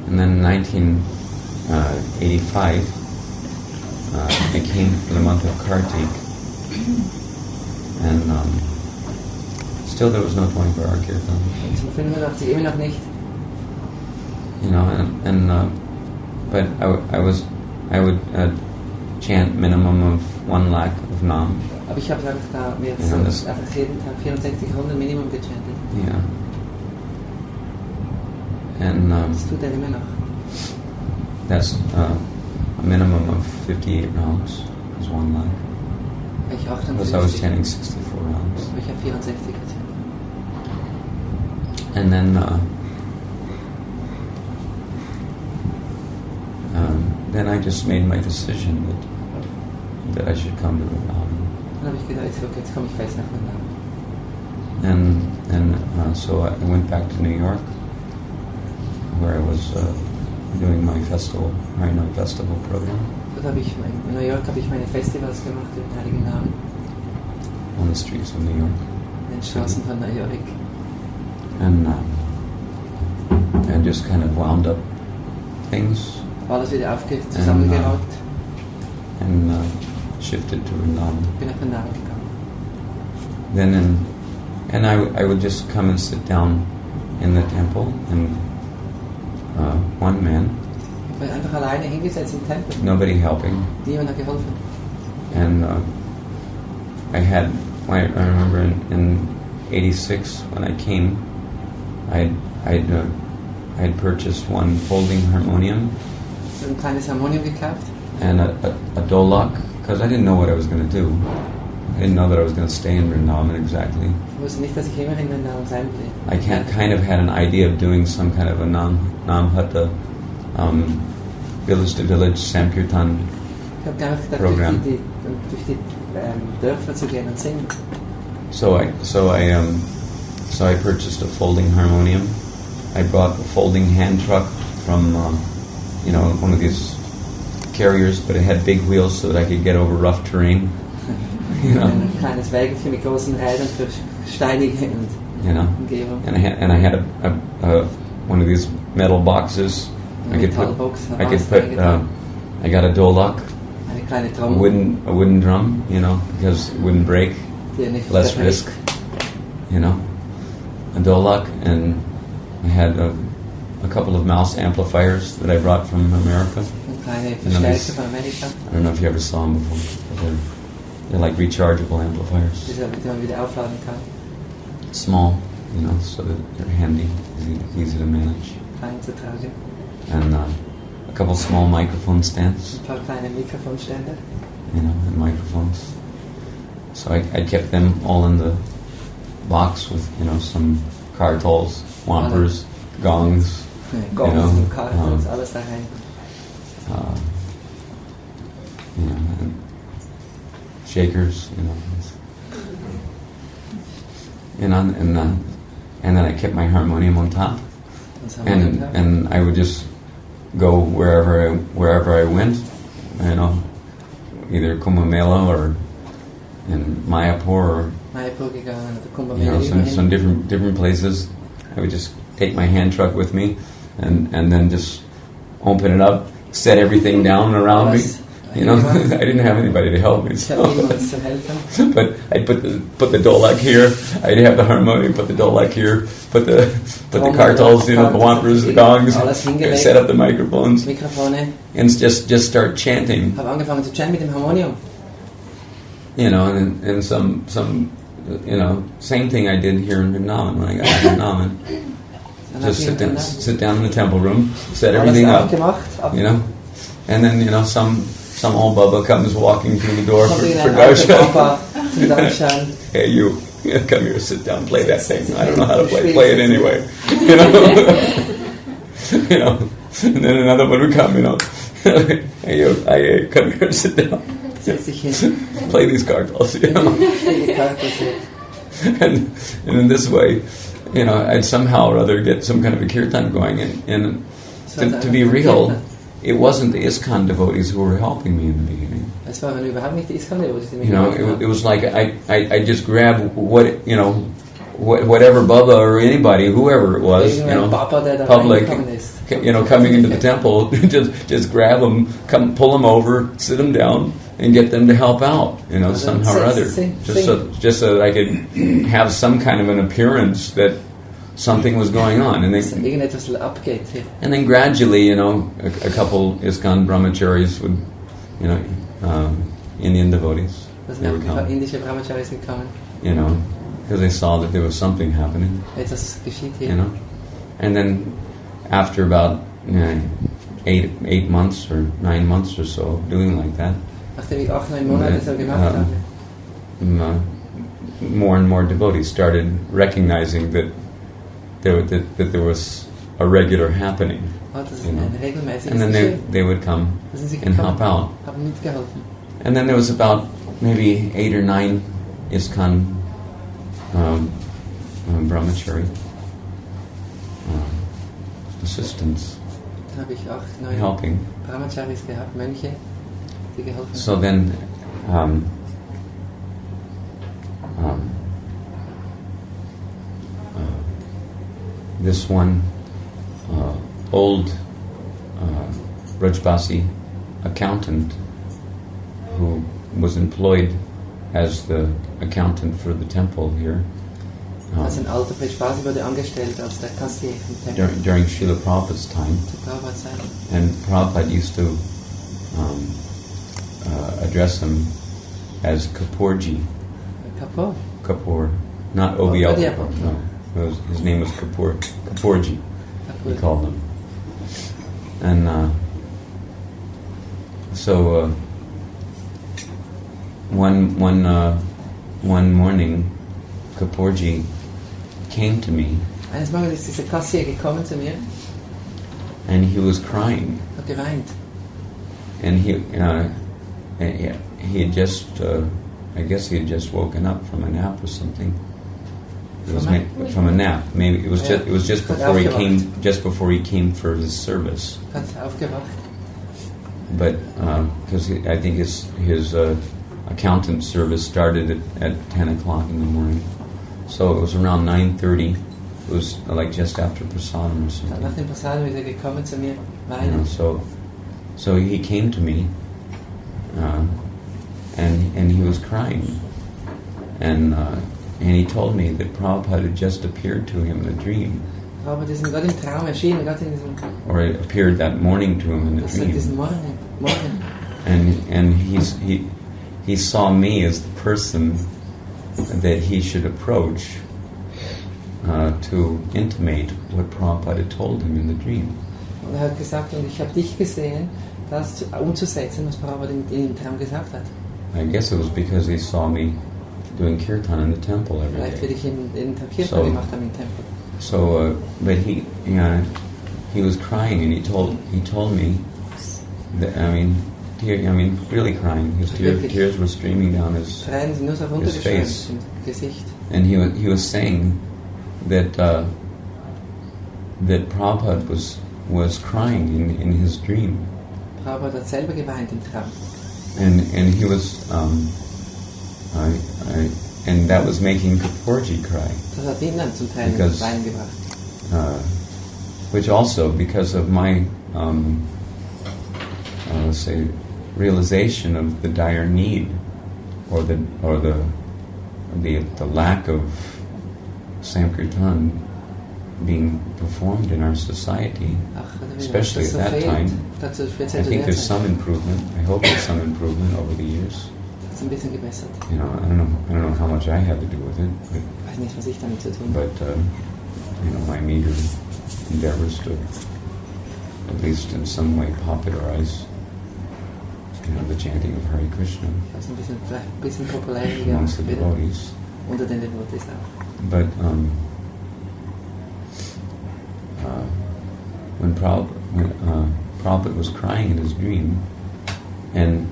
And then in 1985, I came for the month of Kartik, and still there was no 24-hour kirtan. 1985 immer noch nicht. You know, but I would chant minimum of 1 lakh of Nam. Aber ich habe einfach da mir Ja, das- einfach jeden Tag 64 Runden Minimum gechantet. Yeah. And Das tut er immer noch. that's a minimum of 58 rounds is 1 lakh. Ich Because I was 58. chanting 64 rounds. Ich habe 64 gechantet. And then I just made my decision that I should come to Vrindavan. Dann habe ich gedacht, jetzt komme ich fest nach Vrindavan. And so I went back to New York, where I was doing my Harinam festival program Dort habe ich in New York habe ich meine Festivals gemacht im Heiligen Namen, on the streets of New York. in den Straßen von New York. And I just kind of wound up things Alles wieder zusammengeraubt. and shifted to Vrindavan. Bin nach Vrindavan gegangen. Then and I would just come and sit down in the temple, and one man, Ich bin einfach alleine hingesetzt im Tempel. nobody helping, Niemand hat geholfen. and I remember in '86 when I came, I'd purchased one folding harmonium Ich habe ein kleines Harmonium gekauft. and a dolak, because I didn't know what I was going to do. I didn't know that I was going to stay in Vrindavan exactly. Ich wusste nicht, dass ich immer in Vrindavan sein würde. I kind of had an idea of doing some kind of a Namhata, village to village Sankirtan Ich habe gar nicht gedacht, Program. durch die Dörfer zu gehen und singen. So I purchased a folding harmonium. I bought a folding hand truck from one of these carriers, but it had big wheels so that I could get over rough terrain. You know, Ein kleines Wägelchen mit großen Rädern für steinige Umgebung. and I had a one of these metal boxes. I got a dolak, Eine kleine a Trommel, wooden drum, because it wouldn't break, die nicht less zerbricht. risk, a dolak, and I had a couple of mouse amplifiers that I brought from America. Ein kleine And then Verstärker von Amerika, I don't know if you ever saw them before, but they're like rechargeable amplifiers. die man wieder aufladen kann. Small, so that they're handy, easy to manage. Klein zu tragen. And a couple small microphone stands, Ein paar kleine Mikrofonständer. and microphones. So I kept them all in the box with, some kartals, wampers, gongs, Gongs und Kartons, alles daheim. and shakers, and then I kept my harmonium on top, Das Harmonium gehabt. and I would just go wherever I went, either Kumbh Mela or in Mayapur or Mayapur gegangen oder Kumbh Mela some different places. I would just take my hand truck with me and then just open it up, set everything down around me. I didn't have anybody to help me. Ich habe niemand zu helfen. But I put the dolak here. I'd have the harmonium. Put the dolak here. Put the kartals, the wampers, the gongs. Set up the microphones Mikrofone. and just start chanting. Habe angefangen zu chanten mit dem Harmonium. And some same thing I did here in Vrindavan when I got to Vrindavan. Just sit down in the temple room, set everything up, and then some old Baba comes walking through the door for Darshan. Hey, you come here, sit down, play that thing. I don't know how to play it anyway. And then another one would come, hey, you, come here, sit down. Play these cartels, and in this way, I'd somehow or other get some kind of a kirtan going, and to be real, it wasn't the ISKCON devotees who were helping me in the beginning. It was like I just grabbed whatever Baba or anybody, whoever it was, public, coming into the temple, just grab them, pull them over, sit them down, and get them to help out, somehow or other, just so that I could have some kind of an appearance that something was going on, and then gradually, a couple ISKCON brahmacharis would, Indian devotees, they would come, because they saw that there was something happening, and then after about 8 months or 9 months or so doing like that, more and more devotees started recognizing that there was a regular happening, and then they would come and help out. And then there was about maybe 8 or 9 ISKCON brahmachari assistants helping. So then this one old Rajbasi accountant who was employed as the accountant for the temple here during Srila Prabhupada's time, and Prabhupada used to address him as Kapoorji. Kapoor, not OBL. No, his name was Kapoorji. We called him. And so one morning, Kapoorji came to me, and he was crying. And he had just, I guess he had just woken up from a nap or something. It was from a nap. Maybe it was just before he came. Just before he came for his service. But because I think his accountant service started at 10 o'clock in the morning, so it was around 9:30. It was like just after prasadam or something. So he came to me, and he was crying, and he told me that Prabhupada had just appeared to him in a dream. Or it appeared that morning to him in a dream. And he saw me as the person that he should approach to intimate what Prabhupada had told him in the dream. Und er hat gesagt, und ich habe dich gesehen, das umzusetzen, was Prabhupada in dem Traum gesagt hat. I guess it was because he saw me doing kirtan in the temple every day. Vielleicht, weil ich in Kirtan gemacht habe im Tempel. So, but he was crying, and he told me that, really crying. His tears were streaming down his face, and he was saying that Prabhupada was crying in his dream. Prabhupada hat selber geweint im Traum. And he was and that was making Kapoorji cry. Das hat ihn dann zum Teil weinen gebracht. Which also, because of my say realization of the dire need, or the lack of Sankirtan being performed in our society, especially at that time. I think there's some improvement. I hope there's some improvement over the years. ein bisschen gebessert. I don't know how much I had to do with it, Ich weiß nicht, was ich damit zu tun habe. but my meager endeavors to, at least in some way, popularize, the chanting of Hare Krishna Das ist ein bisschen populärer amongst the devotees. unter den Devotees auch. But when Prabhupada was crying in his dream and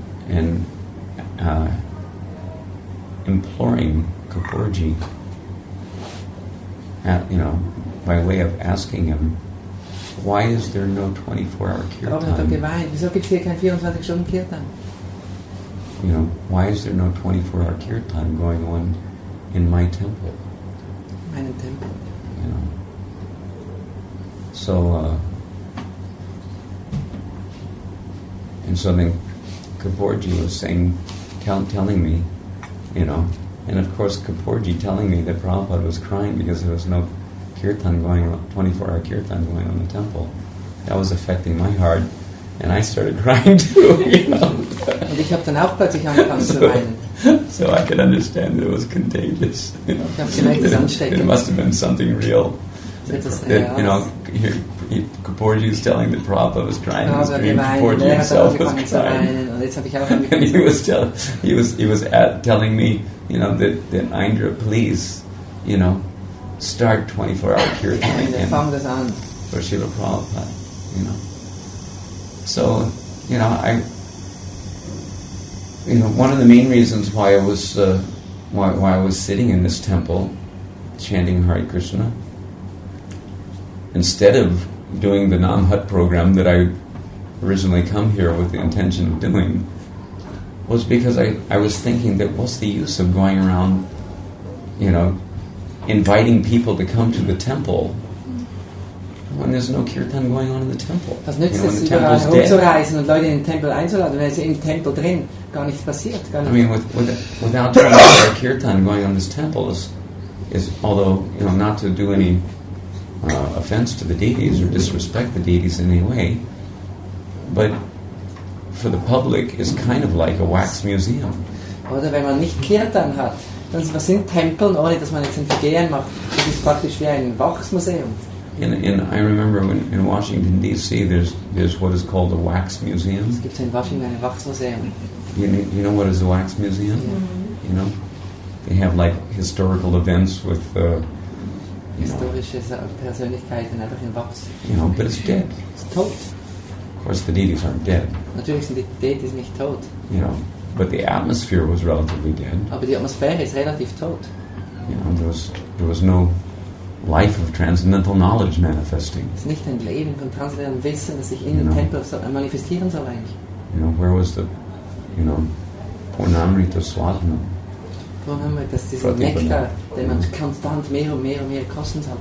imploring Kapoorji, by way of asking him, why is there no 24-hour Prabhupada hat kirtan? geweint, wieso gibt es hier kein 24-Stunden-Kirtan? Why is there no 24-hour kirtan going on in my temple? Meinen Tempel. So, and so then Kapoorji was saying, telling me, and of course Kapoorji telling me that Prabhupada was crying because there was no kirtan going on, 24-hour kirtan going on in the temple. That was affecting my heart, and I started crying too, Und ich habe dann auch plötzlich angefangen zu weinen. So I could understand that it was contagious. Ich habe gemerkt, das ist ansteckend. It must have been something real. Etwas That, Kapoorji was telling that Prabhupada was crying in his dream. Kapoorji himself was crying. Und jetzt habe ich auch And angefangen. he was telling me, that Aindra, please, start 24-hour kirtan again Fang das an. for Srila Prabhupada. So, one of the main reasons why I was why I was sitting in this temple chanting Hare Krishna, instead of doing the Nam Hut program that I originally come here with the intention of doing, was because I was thinking that what's the use of going around, inviting people to come to the temple when there's no kirtan going on in the temple. Was nützt When es, the überall temple's dead. rumzureisen und Leute in den Tempel einzuladen, wenn es im Tempel drin gar nichts passiert? Gar I nicht. mean, without 24-hour kirtan going on this temple is although not to do any offense to the deities or disrespect the deities in any way, but for the public is kind of like a wax museum. Oder wenn man nicht Kirtan hat, dann sind Tempeln, ohne dass man jetzt ein Vergehen macht, das ist praktisch wie ein Wachsmuseum. And I remember in Washington D.C. there's what is called a wax museum. Es gibt in Washington ein Wachsmuseum. You know what is a wax museum? Ja. They have like historical events with Historische Persönlichkeiten einfach in Wachs. but it's dead. Es ist tot. Of course, the deities aren't dead. Natürlich sind die Deities nicht tot, But the atmosphere was relatively dead. aber die Atmosphäre ist relativ tot. There was no life of transcendental knowledge manifesting. Es ist nicht ein Leben von transzendentálem Wissen, das sich in den Tempel manifestieren soll eigentlich. Where was the, Purnamrita Swadhana? Warum haben wir das, diesen Nektar, den man konstant mehr und mehr und mehr kosten soll?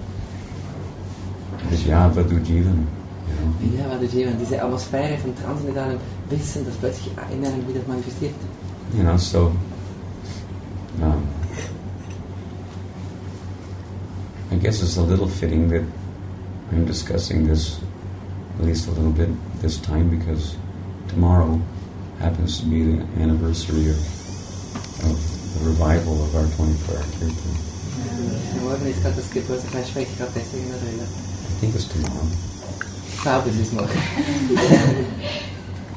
Vidyavadu Jivan. Ja, weil diese Atmosphäre von transzendentalem Wissen, das plötzlich in einem wieder manifestiert. So I guess it's a little fitting that I'm discussing this at least a little bit this time, because tomorrow happens to be the anniversary of the revival of our 24-hour kirtan. Morgen ist gerade das Geburtstag, ich spreche gerade deswegen darüber. I think it's tomorrow. Ich glaube, es ist morgen.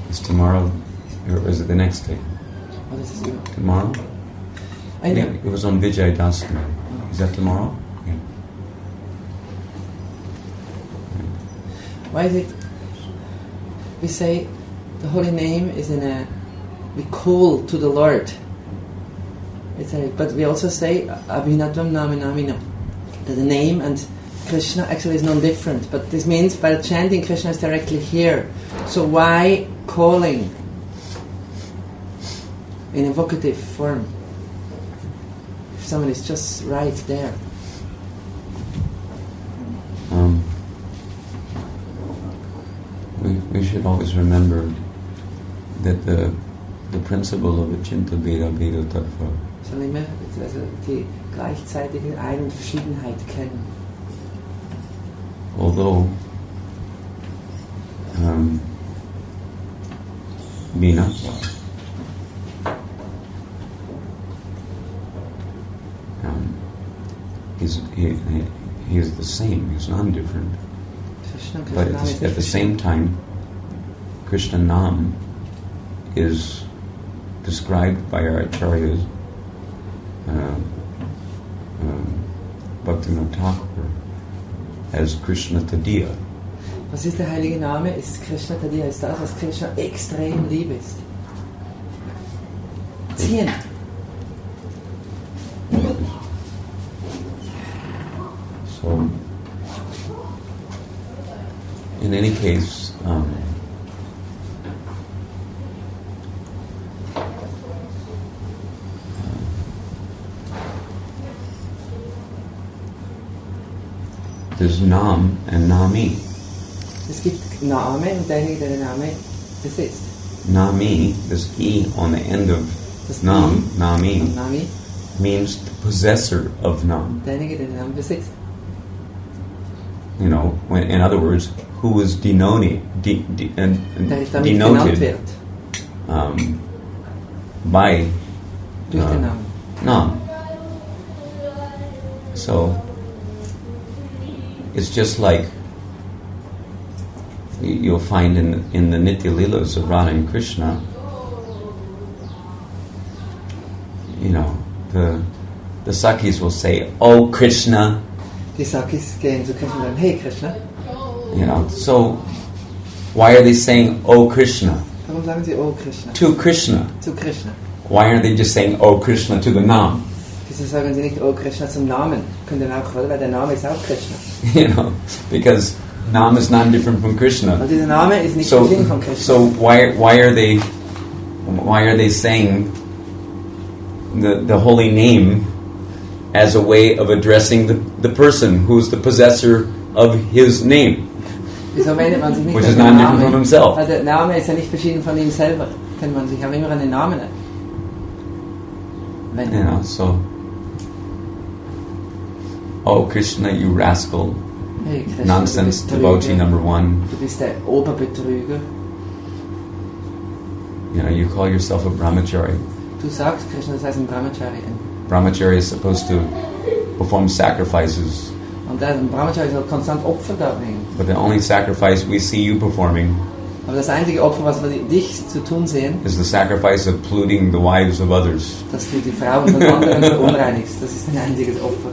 It's tomorrow, or is it the next day? Oder ist es immer? Tomorrow? Yeah, it was on Vijay Dashami. Is that tomorrow? Yeah. Why is it? We say the holy name is we call to the Lord. But we also say Abhinatvam Naminamina. That the name and Krishna actually is non-different. But this means by chanting, Krishna is directly here. So why calling in evocative form if someone is just right there? We should always remember that the principle of Achinta Bheda Bheda Tattva, Sollen immer die gleichzeitige Ein- und Verschiedenheit kennen. although Bina He's the same. He's non-different. But at the same time, Krishna Nam is described by our acharyas, Bhaktivinoda Thakur, as Krishna Tadiya. Was ist der heilige Name? Ist Krishna Tadiya, ist das, was Krishna extrem lieb ist. Ziehen. So, in any case, there's Nam and Nami. Es gibt Name und derjenige, der den Name besitzt. Nami, this E on the end of Das Nam, I Nami, von Nami, means the possessor of Nam. derjenige, der den Namen besitzt. You know, when, in other words, who is denoted Der damit genannt wird. By Durch den Namen. Nam. So, it's just like you'll find in the Nitya Leelas of Radha and Krishna, you know, the Sakhis will say, "Oh Krishna." Die Sakis gehen zu Krishna und sagen, hey Krishna. You know, so why are they saying, "Oh Krishna"? Warum sagen sie, oh Krishna? To Krishna. Zu Krishna. Why aren't they just saying, "Oh Krishna" to the Nam? Wieso sagen sie nicht, oh Krishna zum Namen? Könnte auch, weil der Name ist auch Krishna. You know, because Nam is not different from Krishna. Weil dieser Name ist nicht verschieden von Krishna. So why are they saying the holy name as a way of addressing the person who's the possessor of his name, Wieso wendet man sich nicht which an is den not different Namen? from himself? Weil der Name ist ja nicht verschieden von ihm selber. Kann man sich aber immer an den Namen wenden. You know, so, "Oh Krishna, you rascal, Hey Krishna, nonsense du bist Betrüger. devotee number one." Du bist der Oberbetrüger. You know, you call yourself a brahmachari. Du sagst Krishna, das heißt ein Brahmachari. Brahmachari is supposed to perform sacrifices, Und der Brahmachari soll konstant Opfer darbringen. but the only sacrifice we see you performing Aber das einzige Opfer, was wir dich zu tun sehen, is the sacrifice of polluting the wives of others. dass du die Frauen von anderen verunreinigst. Das ist dein einziges Opfer.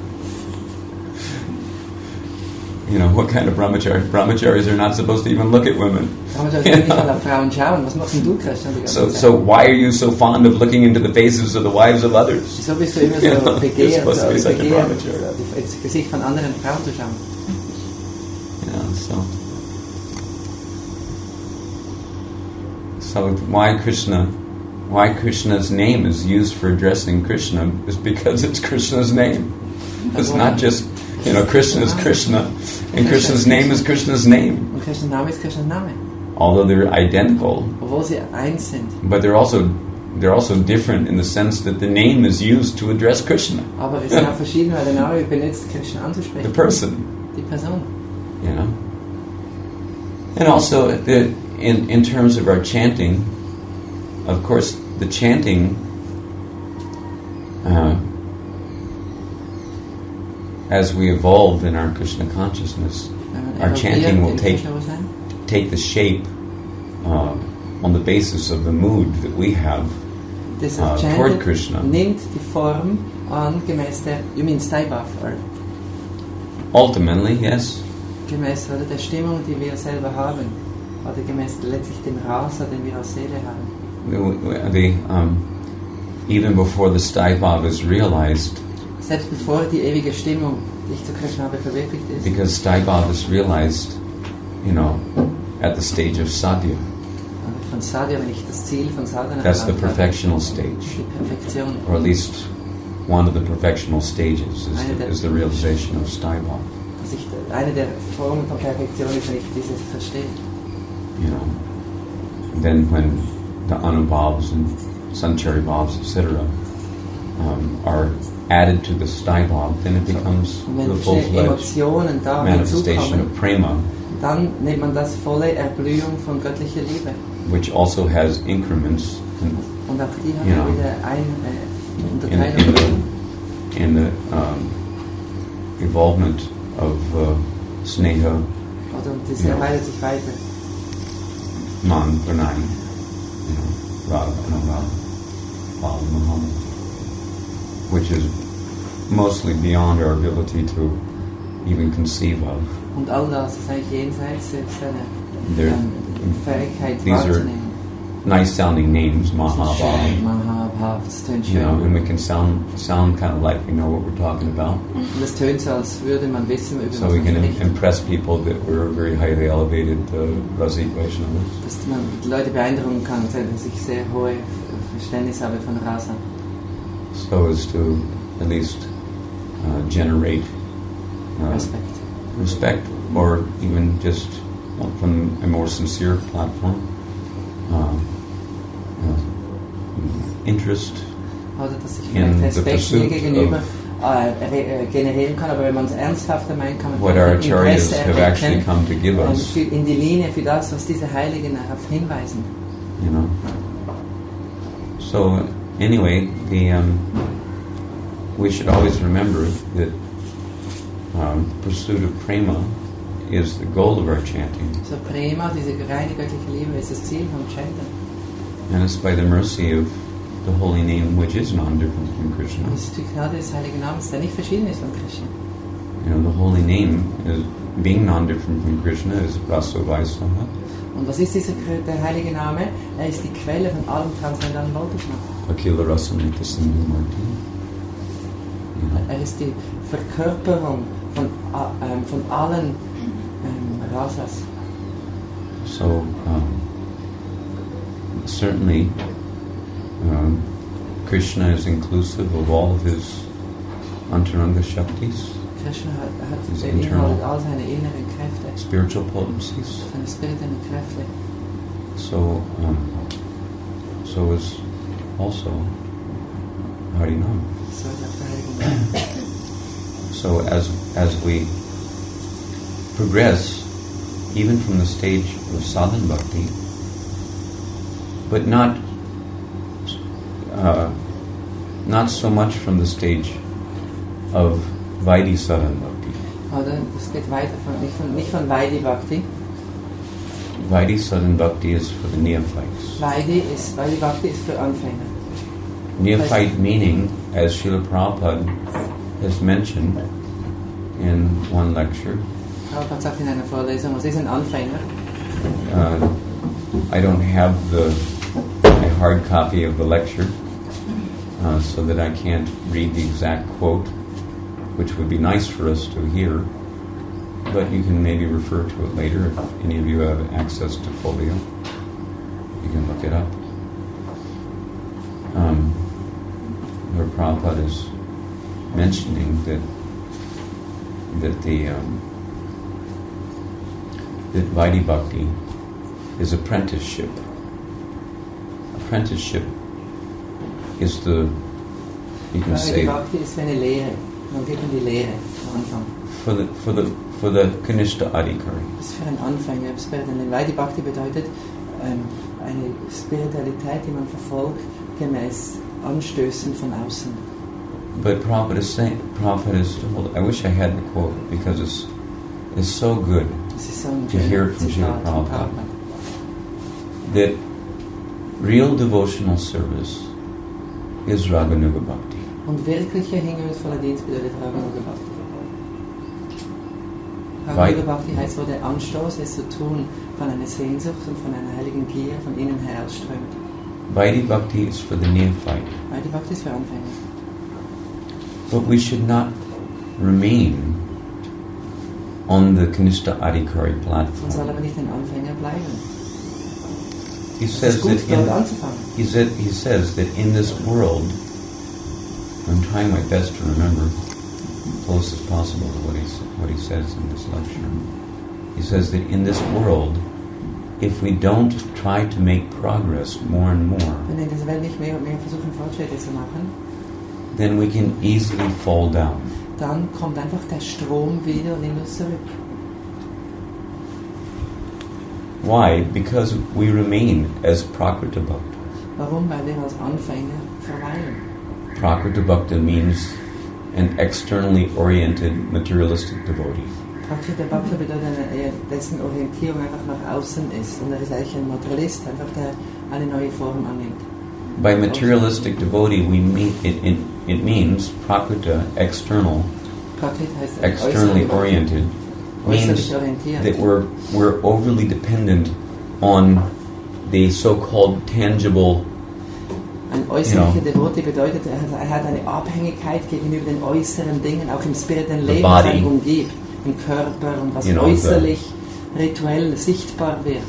You know, what kind of brahmachari? Brahmacharis are not supposed to even look at women. Brahmachari soll nicht mal auf Frauen schauen. Was machst denn du, Krishna? die ganze So Zeit? why are you so fond of looking into the faces of the wives of others? Wieso bist du immer so You're begehrt, supposed to be such a brahmachari. ins Gesicht von anderen Frauen zu schauen? You know, so why Krishna's name is used for addressing Krishna is because it's Krishna's name. It's not just, you know, Krishna is Krishna, and Krishna's name is Krishna's name. Und Krishnas Name ist Krishnas Name. Although they're identical, Obwohl sie eins sind. but they're also different in the sense that the name is used to address Krishna, Aber es sind auch verschieden, weil der Name benutzt, Krishna the anzusprechen. person, Die Person. you know. And also, in terms of our chanting, of course, the chanting as we evolve in our Krishna consciousness, our chanting will take the shape on the basis of the mood that we have toward Krishna. Nimmt die Form an gemäß der, you mean Staibaf, or Ultimately, yes. gemäß oder der Stimmung, die wir selber haben, oder gemäß letztlich dem Rasa, den wir als Seele haben. Even before the Staibhav is realized, Selbst bevor die ewige Stimmung, die ich zu Krishna habe, verwirklicht ist. because Staibhav is realized, you know, at the stage of sadhya. Von Sadhya, wenn ich das Ziel von Sadhana That's the erlangt habe, perfectional stage, die Perfektion. or at least one of the perfectional stages is the realization of Staibhav. Also eine der Formen von Perfektion ist, wenn ich dieses verstehe. You know, and then when the Anubhavs and Sanchari Bhavs, etc., are added to the Staibhav, then it becomes Und wenn the verschiedene full-fledged Emotionen da manifestation hinzukommen, of prema, dann nennt man das volle Erblühung von göttlicher Liebe. which also has increments Und auch die haben Ja. wieder eine in Unterteilung. evolvement of Sneha, Oder und das erweitert sich weiter. Man, Pranay, Radha, Anurag, Bala, Muhammad, which is mostly beyond our ability to even conceive of. Und all das ist eigentlich jenseits seiner Fähigkeit These are wahrzunehmen. nice sounding names, Schön, Mahabhav. Mahabhav, das tönt schön. And we can sound kind of like we know what we're talking about. Und das tönt so, als würde man wissen, über So was we man can spricht. impress people that we're very highly elevated Rasic Vaishnavas. Dass man die Leute beeindrucken kann, dass ich sehr hohe Verständnis habe von Rasa. So as to at least generate respect, or even just from a more sincere platform, interest Oder dass ich in vielleicht the Respekt mir pursuit gegenüber generieren kann, aber wenn man es ernsthafter meint, kann man what our acharyas Interesse have actually erwecken come to give us. in die Linie für das, was diese Heiligen darauf hinweisen. So anyway, we should always remember that pursuit of prema is the goal of our chanting. So Prema, diese reine göttliche Liebe, ist das Ziel vom Chanten. And it's by the mercy of the holy name, which is non-different from Krishna. Und es ist die Gnade des Heiligen Namens, der nicht verschieden ist von Krishna. The holy name, is being non-different from Krishna, is Rasa Vaisnava. Und was ist der Heilige Name? Er ist die Quelle von allem transzendenten Wohlgeschmack. Akila Rasamrita Sindhu Marti. Er ist die Verkörperung von allen Rasas. So, certainly, Krishna is inclusive of all of his antaranga shaktis, Krishna hat His beinhaltet all seine inneren Kräfte, spiritual potencies. seine spirituellen Kräfte. So is also Harinam. So der Heilige Name. So as we progress, even from the stage of sadhana bhakti, but not so much from the stage of Vaidhi sadhana bhakti. Oder es geht weiter nicht von Vaidhi Bhakti. Vaidhi sadhana bhakti is for the neophytes. Vaidhi Bhakti ist für Anfänger. Neophyte meaning, as Srila Prabhupada has mentioned in one lecture, Prabhupada sagt in einer Vorlesung, was ist ein Anfänger? I don't have a hard copy of the lecture, so that I can't read the exact quote, which would be nice for us to hear, but you can maybe refer to it later if any of you have access to folio. You can look it up. Where Prabhupada is mentioning that Vaidhi Bhakti is apprenticeship. Apprenticeship is you can say, Vaidhi Bhakti ist wie eine Lehre. Man geht in die Lehre am Anfang. for the Kanishta Adhikari. Das ist für einen Anfänger. Vaidhi Bhakti bedeutet eine Spiritualität, die man verfolgt, gemäß Anstößen von außen. But Prabhupada is told, I wish I had the quote because it's so good to hear it from Srila Prabhupada, that real devotional service is Raganuga Bhakti. Und wirkliche hingebungsvoller Dienst bedeutet Raganuga Bhakti. Weil- Raganuga Bhakti heißt, wo der Anstoß, es zu tun, von einer Sehnsucht und von einer heiligen Gier von innen herausströmt. Vaidhi Bhakti is for the neophyte. Vaidhi Bhakti ist für Anfänger. But we should not remain on the Kanishta Adhikari Man platform. soll aber nicht ein Anfänger bleiben. He Es says ist gut, that dort anzufangen. he says that in this world, I'm trying my best to remember close as possible to what he says in this lecture. He says that in this world, if we don't try to make progress more and more, Wenn wir in dieser Welt nicht mehr und mehr versuchen, Fortschritte zu machen, then we can easily fall down. dann kommt einfach der Strom wieder und nimmt uns zurück. Why? Because we remain as Prakrita Bhakta. Warum? Weil wir als Anfänger verweilen. Prakrita Bhakta means an externally oriented materialistic devotee. Prakrita Bhakta bedeutet dessen Orientierung einfach nach außen ist. Und er ist eigentlich ein Materialist, einfach der eine neue Form annimmt. By materialistic devotee, we mean it means prakrita, external, Prakrita heißt externally oriented, means that we're overly dependent on the so-called tangible. Ein äußerlicher Devotee bedeutet, er hat eine Abhängigkeit gegenüber den äußeren Dingen, auch im spirituellen Leben, was ihn umgibt, im Körper und was äußerlich, rituell sichtbar wird.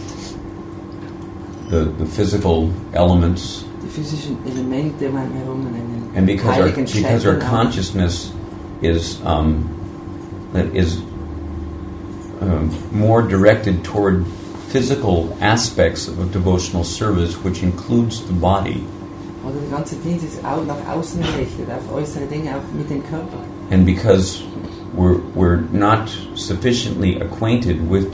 The physical elements. Die physischen Elemente um einen herum. And because our consciousness is more directed toward physical aspects of devotional service, which includes the body. Oder der ganze Dienst ist auch nach außen gerichtet, auf äußere Dinge, auch mit dem Körper. And because we're not sufficiently acquainted with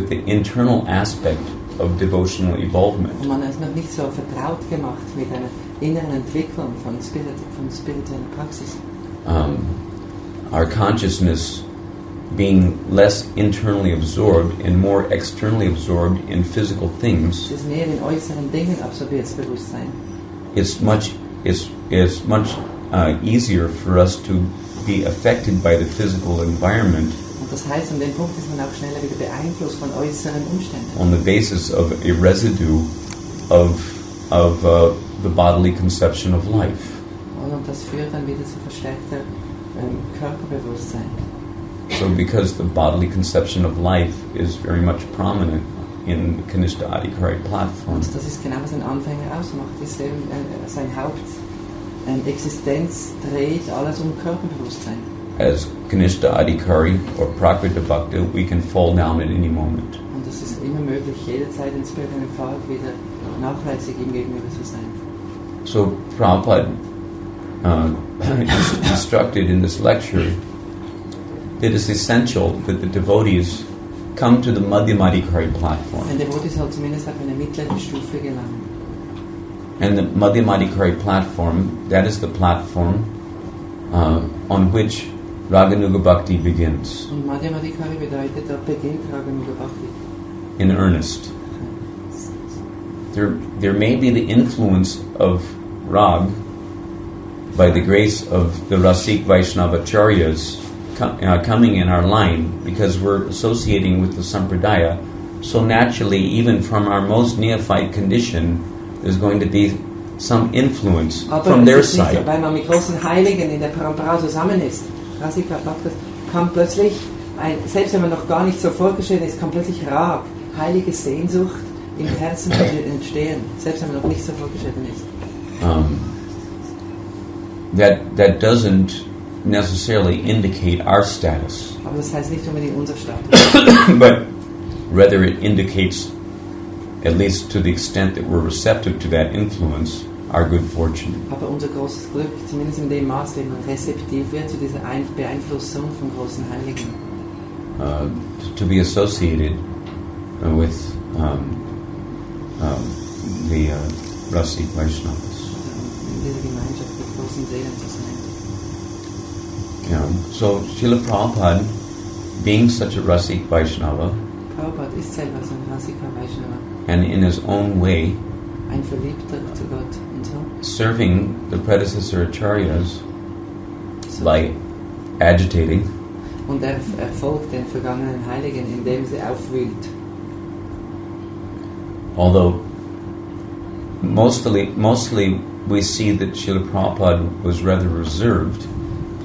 the internal aspect of devotional involvement. Und man ist noch nicht so vertraut gemacht mit einer inneren Entwicklung von spiritueller Praxis. Our consciousness being less internally absorbed and more externally absorbed in physical things. Es ist mehr in äußeren Dingen absorbiertes Bewusstsein. It's much easier for us to be affected by the physical environment. Und das heißt, an dem Punkt ist man auch schneller wieder beeinflusst von äußeren Umständen. On the basis of a residue of the bodily conception of life. Und das führt dann wieder zu verstärkter Körperbewusstsein. So because the bodily conception of life is very much prominent in the Kanishta Adhikari platform. Und das ist genau, was ein Anfänger ausmacht. Ist eben sein Hauptexistenz dreht alles um Körperbewusstsein. As Kanishta Adhikari or Prakrita Bhakta, we can fall down at any moment. Und es ist immer möglich, jederzeit in spirituellen Pfad wieder nachlässig ihm gegenüber zu sein. So Prabhupada instructed in this lecture that it's essential that the devotees come to the Madhyamadikari platform. Ein Devotee soll zumindest auf eine mittlere Stufe gelangen. And the Madhyamadikari platform, that is the platform on which Raganuga Bhakti begins. Und Madhyamadikari bedeutet, dort beginnt Raganuga Bhakti. In earnest. There may be the influence of Rag by the grace of the Rasik Vaishnavacharyas coming in our line, because we're associating with the Sampradaya. So naturally, even from our most neophyte condition, there's going to be some influence from their side. Aber weil man mit großen Heiligen in der Parampara zusammen ist, Rasika Bhaktas, kann plötzlich, selbst wenn man noch gar nicht so vorgestellt ist, kann plötzlich Rag, heilige Sehnsucht im Herzen entstehen, selbst wenn man noch nicht so vorgestellt ist. That doesn't necessarily indicate our status. Aber das heißt nicht unbedingt unser Status. But rather it indicates, at least to the extent that we're receptive to that influence, our good fortune. Aber unser großes Glück, zumindest in dem Maß, wenn man rezeptiv wird zu dieser Beeinflussung von großen Heiligen. To be associated with the Rasik Vaishnavas. In dieser Gemeinschaft mit großen Seelen zu sein. Yeah. So Srila Prabhupada, being such a Rasik Vaishnava, Prabhupada ist selber so ein Rasika Vaishnava. and in his own way, Ein Verliebter zu Gott und so. serving the predecessor acharyas by agitating, Und er folgt den vergangenen Heiligen, indem sie aufwühlt. although mostly we see that Srila Prabhupada was rather reserved,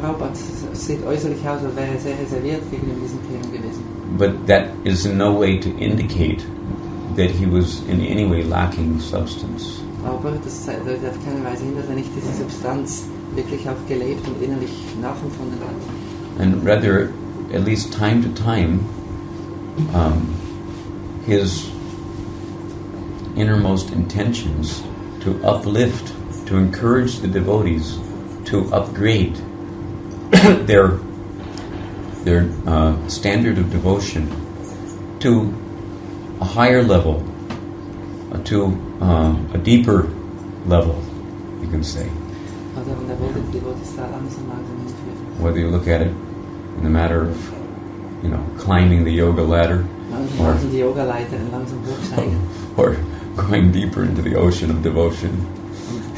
Prabhupada sieht äußerlich aus, als wäre er sehr reserviert gegenüber diesen Themen gewesen. but that is in no way to indicate that he was in any way lacking substance. Aber das deutet auf keine Weise hin, dass er nicht diese Substanz wirklich auch gelebt und innerlich nachempfunden hat. And rather, at least time to time, his innermost intentions to uplift, to encourage the devotees to upgrade their standard of devotion to a higher level, to a deeper level, you can say. Und er wollte die Devotees da langsam hinführen. Whether you look at it in the matter of, climbing the yoga ladder, Langsam die Yoga-Leiter langsam hochsteigen. or going deeper into the ocean of devotion.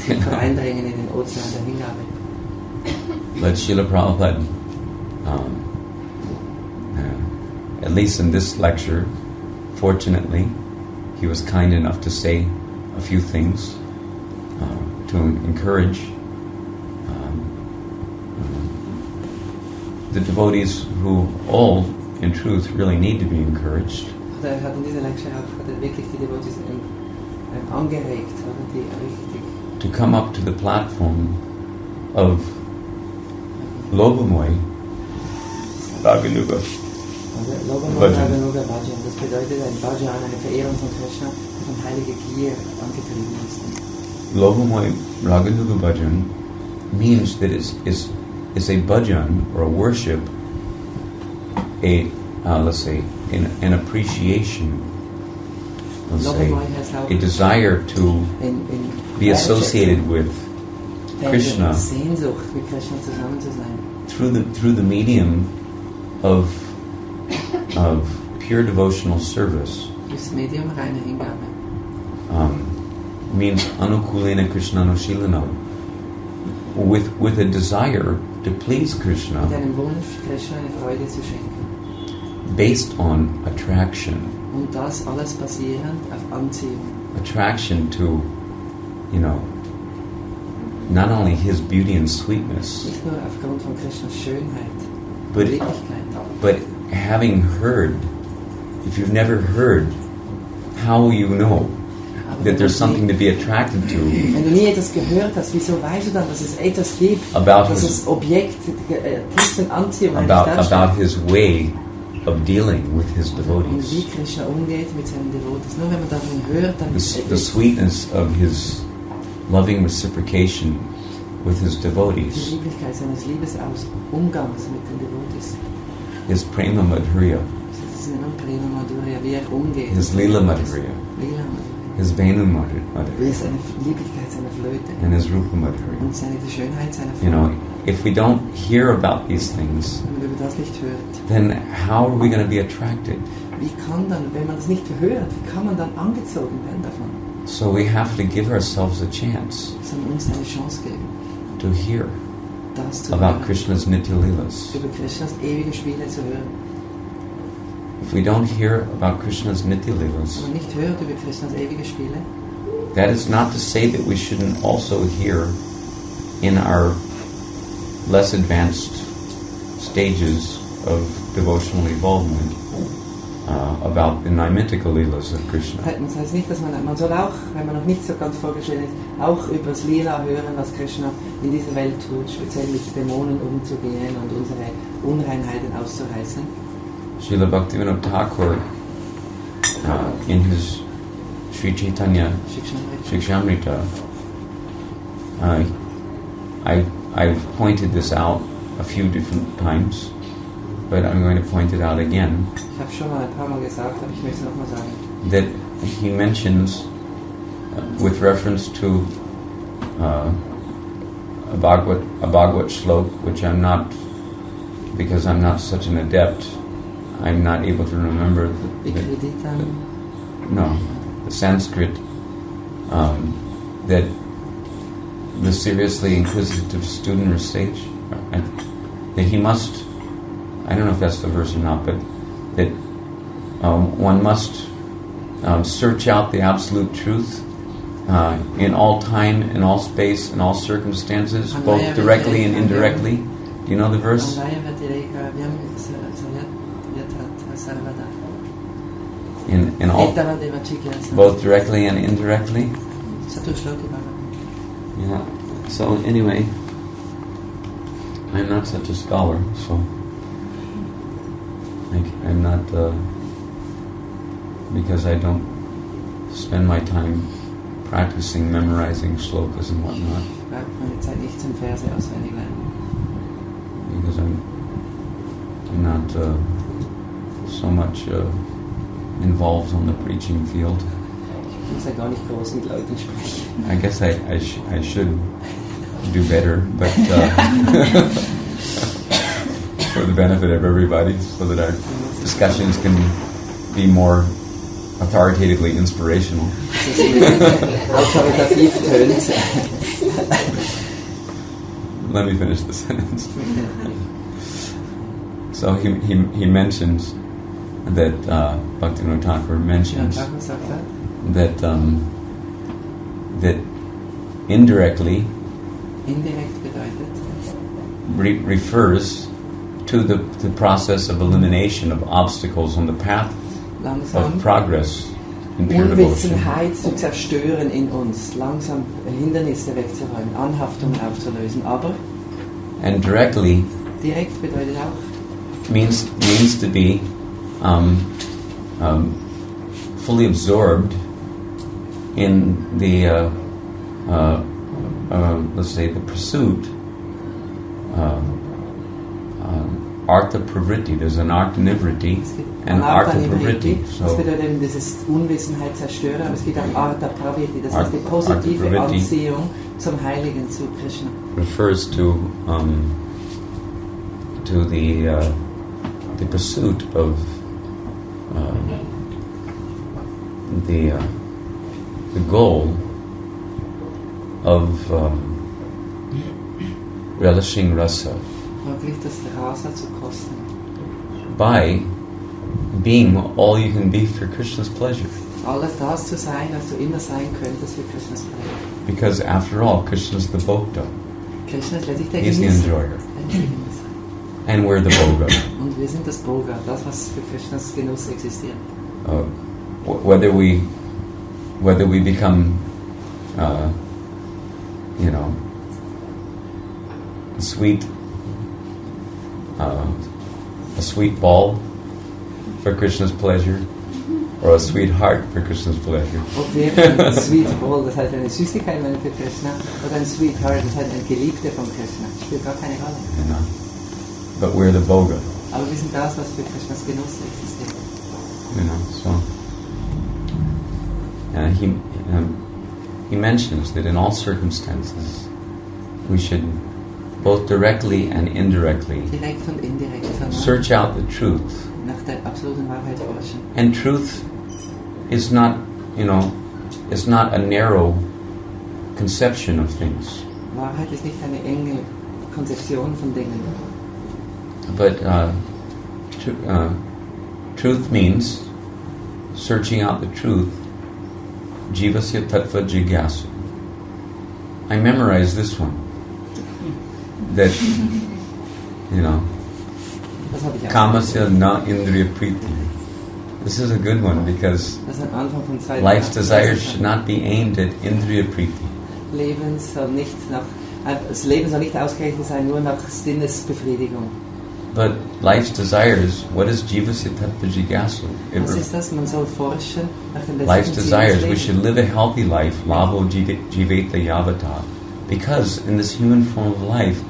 Und eindringen in den Ozean der Hingabe. But Srila Prabhupada, at least in this lecture, fortunately, he was kind enough to say a few things to encourage the devotees who all, in truth, really need to be encouraged. Er hat in dieser Lecture auch wirklich die Devotees angeregt, die richtig to come up to the platform of Lobamoy Raganuga Lobamoy Bhajan. Das bedeutet ein Bhajan, eine Verehrung von Krishna, die von heiliger Gier angetrieben ist. Lobamoy Raganuga Bhajan means that is a bhajan or a worship, let's say, an appreciation, let's say, a desire to be associated with Krishna Sehnsucht, mit Krishna zusammen zu sein. through the medium of pure devotional service. Das Medium reine Hingabe. Means anukulena Krishnanoshilana, with a desire to please Krishna, Mit einem Wunsch, Krishna eine Freude zu schenken. based on attraction. Und das alles basierend auf Anziehung. Attraction to, not only his beauty and sweetness, Nicht nur aufgrund von Krishnas Schönheit, but Lieblichkeit. but having heard. If you've never heard, how will you know that there's something to be attracted to? Wenn du nie etwas gehört hast, wieso weißt du dann, dass es etwas gibt, About dass his- das Objekt tiefsten Anziehung about his way of dealing with his und wie devotees, Krishna umgeht mit seinen Devotees. Nur wenn man davon hört, dann the sweetness of his loving reciprocation with his die devotees, Lieblichkeit seines Liebesaus, Umgangs mit den Devotees. his prema madhurya, Das ist ein Prima Madhurya, wie er umgeht. his lila madhurya, Lila Madhurya. his venu Wie madhurya, ist seine Lieblichkeit seiner Flöte and his rupa madhurya. und die Schönheit seiner Flöte. If we don't hear about these things, Wenn man über das nicht hört, then how are we going to be attracted? wie kann dann, wenn man das nicht hört, wie kann man dann angezogen werden davon? So we have to give ourselves a chance Sondern uns eine Chance geben, to hear das zu about hören, Krishna's Nitya Leelas. über Krishnas ewige Spiele zu hören. If we don't hear about Krishna's Nitya Wenn Leelas, man nicht hört über Krishnas ewige Spiele, that is not to say that we shouldn't also hear in our less advanced stages of devotional involvement about the Naimitical Leelas of Krishna. das heißt nicht, dass man soll auch, wenn man noch nicht so ganz vorgestellt ist, auch über das Lila hören, was Krishna in dieser Welt tut, speziell mit Dämonen umzugehen und unsere Unreinheiten auszureißen. Srila Bhaktivinoda Thakur, in his Sri Chaitanya Shikshamrita, I've pointed this out a few different times, but I'm going to point it out again, Ich habe schon mal ein paar Mal gesagt, aber ich möchte es nochmal sagen. that he mentions, with reference to a Bhagavad shlok, which I'm not, because I'm not such an adept, I'm not able to remember the Sanskrit, that the seriously inquisitive student recites, that he must, I don't know if that's the verse or not, but that one must search out the absolute truth in all time, in all space, in all circumstances, both directly and indirectly. Do you know the verse? In all, both directly and indirectly. Yeah. So anyway, I'm not such a scholar, so I'm not, because I don't spend my time practicing memorizing shlokas and whatnot. Because I'm not so much involved on the preaching field. I guess I should. do better, but for the benefit of everybody, so that our discussions can be more authoritatively inspirational. Let me finish the sentence. So he mentions that Bhaktivinoda Thakur mentions that that indirectly refers to the process of elimination of obstacles on the path of progress in pure devotion. Unwissenheit zu zerstören in uns, langsam Hindernisse wegzuräumen, Anhaftungen aufzulösen, aber and directly direkt bedeutet auch means to be fully absorbed in the let's say the pursuit artha pravritti. There's an artha nivritti and artha pravritti. Das bedeutet eben, das ist Unwissenheit zerstören, aber es gibt auch artha pravritti, das heißt die positive Anziehung zum Heiligen, zu Krishna. Refers to the pursuit of the goal of relishing rasa by being all you can be for Krishna's pleasure. Alles das zu sein, was du immer sein könntest für Krishnas Freude. Because after all, Krishna's the Bhokta. Krishna ist letztlich der He's the Genießer. enjoyer. And we're the Bhoga. Und wir sind das Bhoga, das was für Krishnas Genuss existiert. Whether we become a sweet ball for Krishna's pleasure, or a sweet heart for Krishna's pleasure. Ob wir ein Sweet Ball, das heißt eine Süßigkeit für Krishna, oder ein Sweet Heart, das heißt ein Geliebter von Krishna, spielt gar keine Rolle. But we're the Bhoga. Aber wir sind das, was für Krishnas Genuss existiert. He mentions that in all circumstances we should both directly and indirectly Direkt und indirekt search out the truth. Nach der absoluten Wahrheit forschen. And truth is not, is not a narrow conception of things. Wahrheit ist nicht eine enge Konzeption von Dingen. But truth means searching out the truth. Jivasya tattva jigyasu. I memorized this one. That, kamasya na indriya priti. This is a good one because life's desires should not be aimed at indriya priti. Das Leben soll nicht ausgerichtet sein nur nach Sinnesbefriedigung. But life's desires, what is jivasya tattva jigyasu? Was ist das? Man soll forschen nach dem life's desires, we should live a healthy life, lavo jiveta yavata. Because in this human form of life,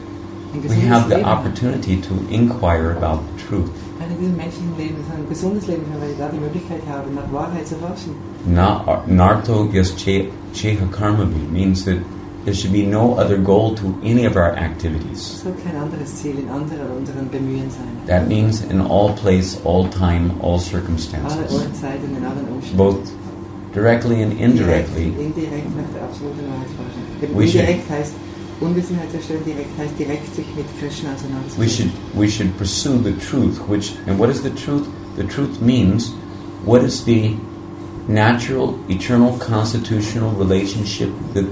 we have the opportunity to inquire about the truth. In diesem menschlichen Leben ist ein gesundes Leben, weil wir da die Möglichkeit haben, nach Wahrheit zu forschen. Narto yas cheha karmabi means that there should be no other goal to any of our activities. Es soll kein anderes Ziel in unseren Bemühen sein. That means in all place, all time, all circumstances. Alle Ortzeiten, in allen Umständen. Both directly and indirectly. Indirekt nach der absoluten Wahrheit forschen. Indirekt heißt Unwissenheit zerstören, direkt heißt direkt sich mit Krishna auseinandersetzen. We should pursue the truth, and what is the truth? The truth means what is the natural, eternal, constitutional relationship that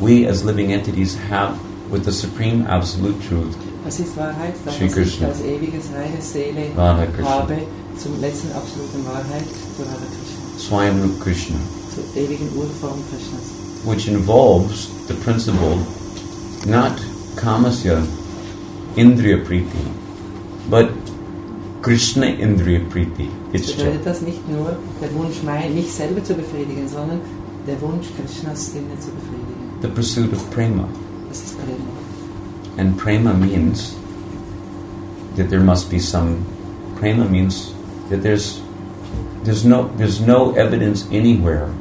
we as living entities have with the supreme absolute truth. Was ist Wahrheit? Das, Shri was Krishna. ich als ewiges reine Seele Radha Krishna. habe, zum letzten absoluten Wahrheit, zu Radha Krishna. Swayam Rup Krishna. Zur ewigen Urform Krishnas. Which involves the principle not kamasya indriya priti, but Krishna indriya priti. Das bedeutet das nicht nur der Wunsch, mich selber zu befriedigen, sondern der Wunsch, Krishnas Sinne zu befriedigen. The pursuit of prema. Das ist Prema. And prema means that there must be some. Prema means that there's no evidence anywhere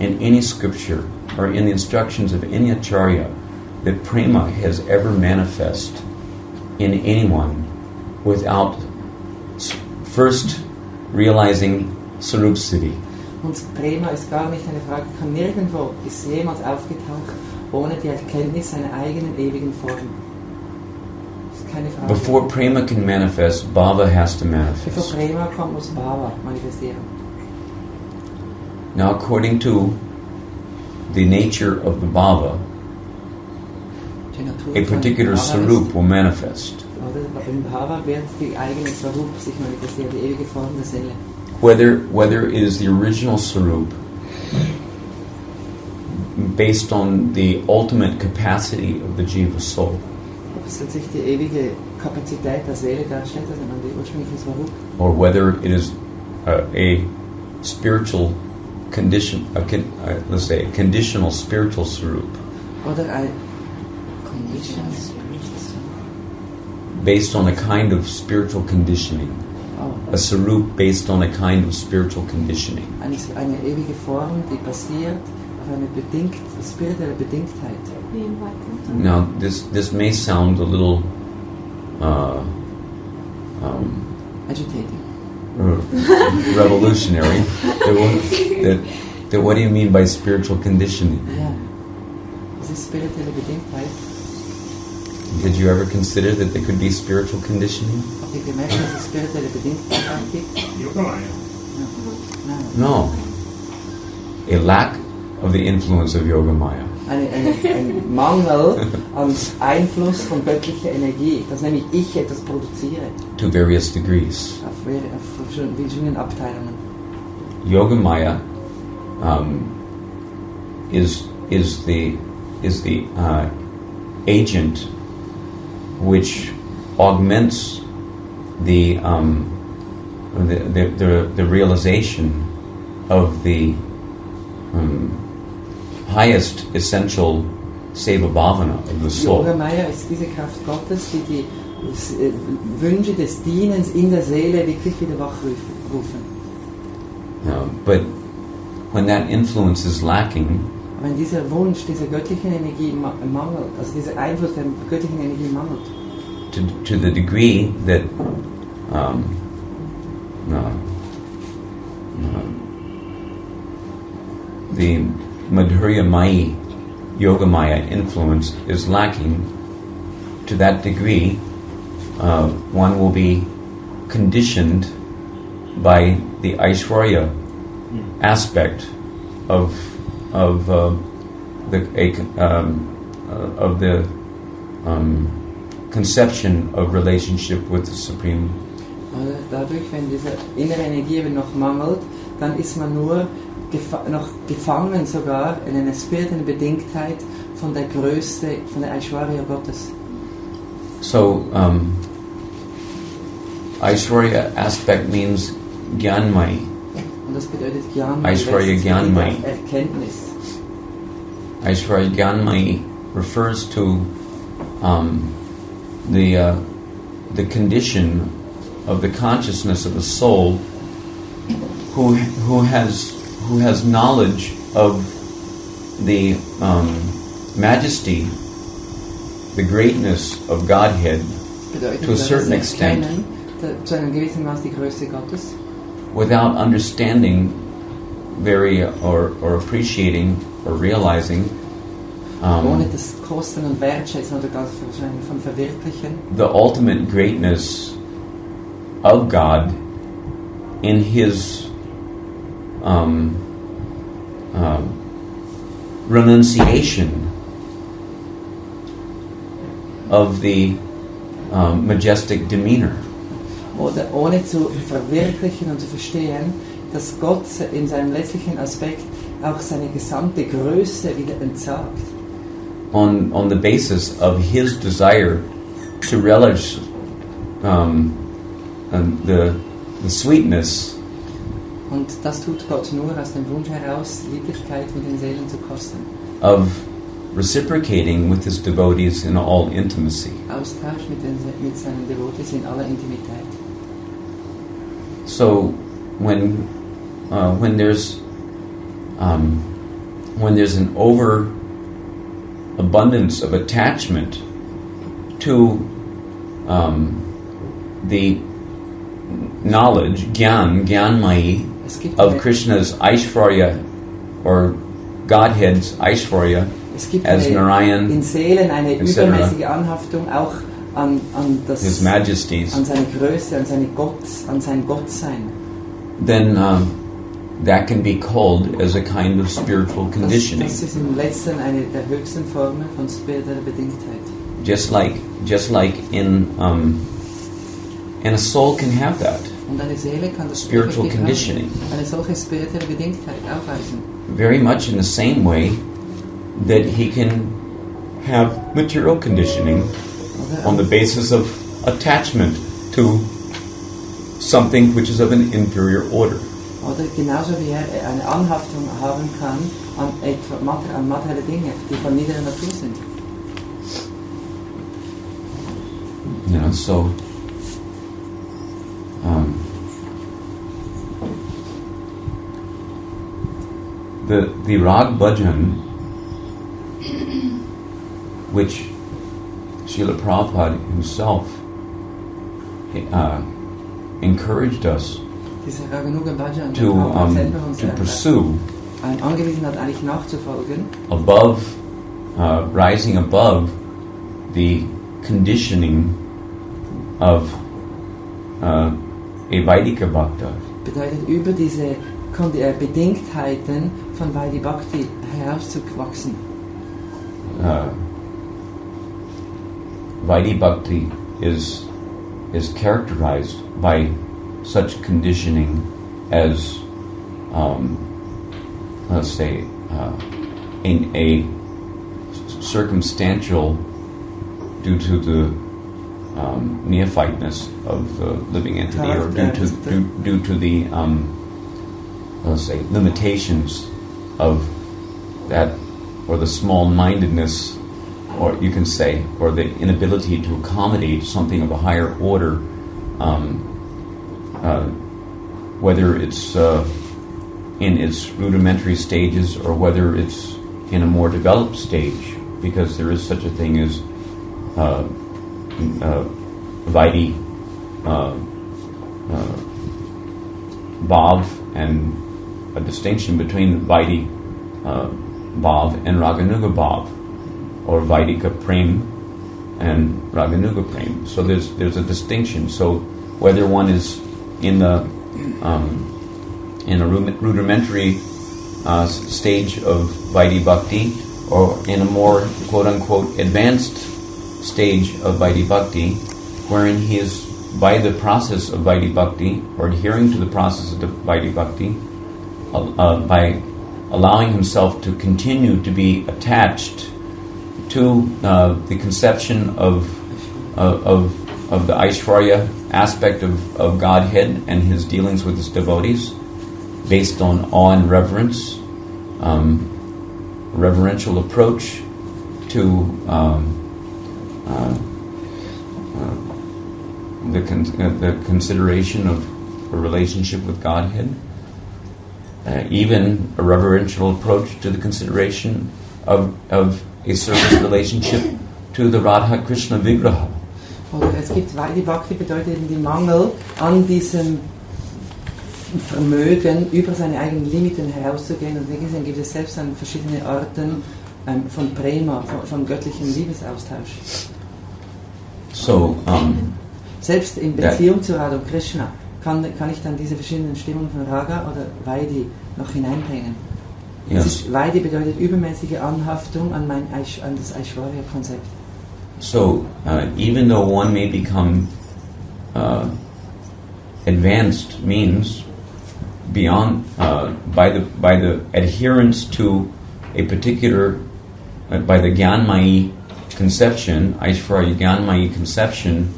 in any scripture or in the instructions of any acharya that prema has ever manifest in anyone without first realizing Sarup Siddhi. Und Prema ist gar nicht eine Frage, kann nirgendwo, ist jemals aufgetaucht, ohne die Erkenntnis seiner eigenen ewigen Form. Das ist keine Frage. Before prema can manifest, bhava has to Bevor manifest. Prema kommt, muss Bhava manifestieren. Now, according to the nature of the bhava, Die Natur a von particular Bhava sarup will manifest. Oder im Bhava wird die eigene Sarup sich manifestieren, die ewige Form der Seele. Whether it is the original sarup based on the ultimate capacity of the jiva soul, Ob es sich die ewige Kapazität der Seele darstellt, also man die ursprüngliche Sarup, or whether it is a spiritual condition, let's say a conditional spiritual sarup, oder ein based on a kind of spiritual conditioning, a sarup based on a kind of spiritual conditioning. eine ewige Form, die basiert auf eine spirituelle Bedingtheit. Now, this may sound a little Agitating. revolutionary. That what do you mean by spiritual conditioning? Ja, das ist spirituelle Bedingtheit. Did you ever consider that there could be spiritual conditioning? Habt ihr gemerkt, dass es spirituelle Bedingtheit auch gibt? Yuga-Dharma. Nein. No. A lack of the influence of Yoga Maya. Ein Mangel an Einfluss von göttlicher Energie, dass nämlich ich etwas produziere, To various degrees. auf verschiedenen Abteilungen. Yoga Maya is the agent which augments the realization of the highest essential seva bhavana of the soul. Yoga Maya ist diese Kraft Gottes, die die Wünsche des Dienens in der Seele wirklich wieder wachrufen. But when that influence is lacking, Wenn dieser Wunsch dieser göttlichen Energie mangelt, also dieser Einfluss der göttlichen Energie mangelt, to the degree that the Madhurya Mayi, Yoga Maya influence is lacking, to that degree, one will be conditioned by the Aishwarya aspect of the conception of relationship with the Supreme. dadurch, wenn diese innere Energie eben noch mangelt, dann ist man nur noch gefangen sogar in einer spirituellen Bedingtheit von der Größe, von der Aishwarya Gottes. So, Aishwarya aspect means Gyanmai. Und das bedeutet Gyanmai, Aishwarya Gyanmai. Erkenntnis. Aishwarya Gyanmai refers to the condition of the consciousness of a soul who has knowledge of the majesty, the greatness of Godhead Bedeutet, to a certain dass sie extent, erkennen, zu einem gewissen Maß die Größe Gottes, without understanding or appreciating or realizing ohne das Kosten und Wertschätzen oder das wahrscheinlich von Verwirklichen, the ultimate greatness of God in His renunciation of the majestic demeanor. oder ohne zu verwirklichen und zu verstehen, dass Gott in seinem letztlichen Aspekt auch seine gesamte Größe wieder entsagt. On the basis of His desire to relish the sweetness Und das tut Gott nur aus dem Wunsch heraus, Lieblichkeit mit den Seelen zu kosten. of reciprocating with His devotees in all intimacy. Austausch mit seinen Devotees in aller Intimität. So when there's an abundance of attachment to the knowledge, Gyanmayi, of Krishna's Aishvarya or Godhead's Aishvarya as Narayan, in Seelen eine übermäßige Anhaftung auch an His Majesties, an seine Größe, an sein Gottsein. Then that can be called as a kind of spiritual conditioning. Das ist im Letzten eine der höchsten Formen von spiritueller Bedingtheit. Just like in a soul can have that. Und eine Seele kann das Spiritual conditioning. Eine solche spirituelle Bedingtheit aufweisen. Very much in the same way that he can have material conditioning on the basis of attachment to something which is of an inferior order. Oder genauso wie eine Anhaftung haben kann an materielle Dinge, die von niederer Natur sind. You know, so the Rag Bhajan, which Srila Prabhupada himself encouraged us to pursue, angewiesen hat, eigentlich nachzufolgen, rising above the conditioning of a Vaidika Bhakta. Bedeutet über diese Bedingtheiten von Vaidhi Bhakti herauszuwachsen. Vaidhi Bhakti is characterized by such conditioning as, let's say, in a circumstantial, due to the neophyteness of the living entity, or due to the let's say limitations of that, or the small-mindedness, or you can say, or the inability to accommodate something of a higher order, whether it's in its rudimentary stages or whether it's in a more developed stage, because there is such a thing as Vaidhi Bhav, and a distinction between Vaidhi Bhav and Raganuga Bhav, or Vaidika Prem and Raganuga Prem. So there's a distinction. So whether one is in a rudimentary stage of Vaidhi Bhakti, or in a more quote-unquote advanced stage of Vaidhi Bhakti, wherein he is, by the process of Vaidhi Bhakti, or adhering to the process of the Vaidhi Bhakti, by allowing himself to continue to be attached to the conception of the Aishvarya aspect of Godhead and his dealings with his devotees, based on awe and reverence, reverential approach to the consideration of a relationship with Godhead, even a reverential approach to the consideration of a service relationship to the Radha Krishna Vigraha. Oder es gibt Vaidhi Bhakti, bedeutet eben die Mangel an diesem Vermögen, über seine eigenen Limiten herauszugehen. Und wie gesagt, gibt es selbst an verschiedene Arten von Prema, von göttlichem Liebesaustausch. So, selbst in Beziehung zu Radha und Krishna kann ich dann diese verschiedenen Stimmungen von Raga oder Vaidhi noch hineinbringen. Yes. Vaidhi bedeutet übermäßige Anhaftung an das Aishvarya-Konzept. So, even though one may become advanced, means beyond by the adherence to a particular by the Gyanmayi conception, Aishvarya Gyanmayi conception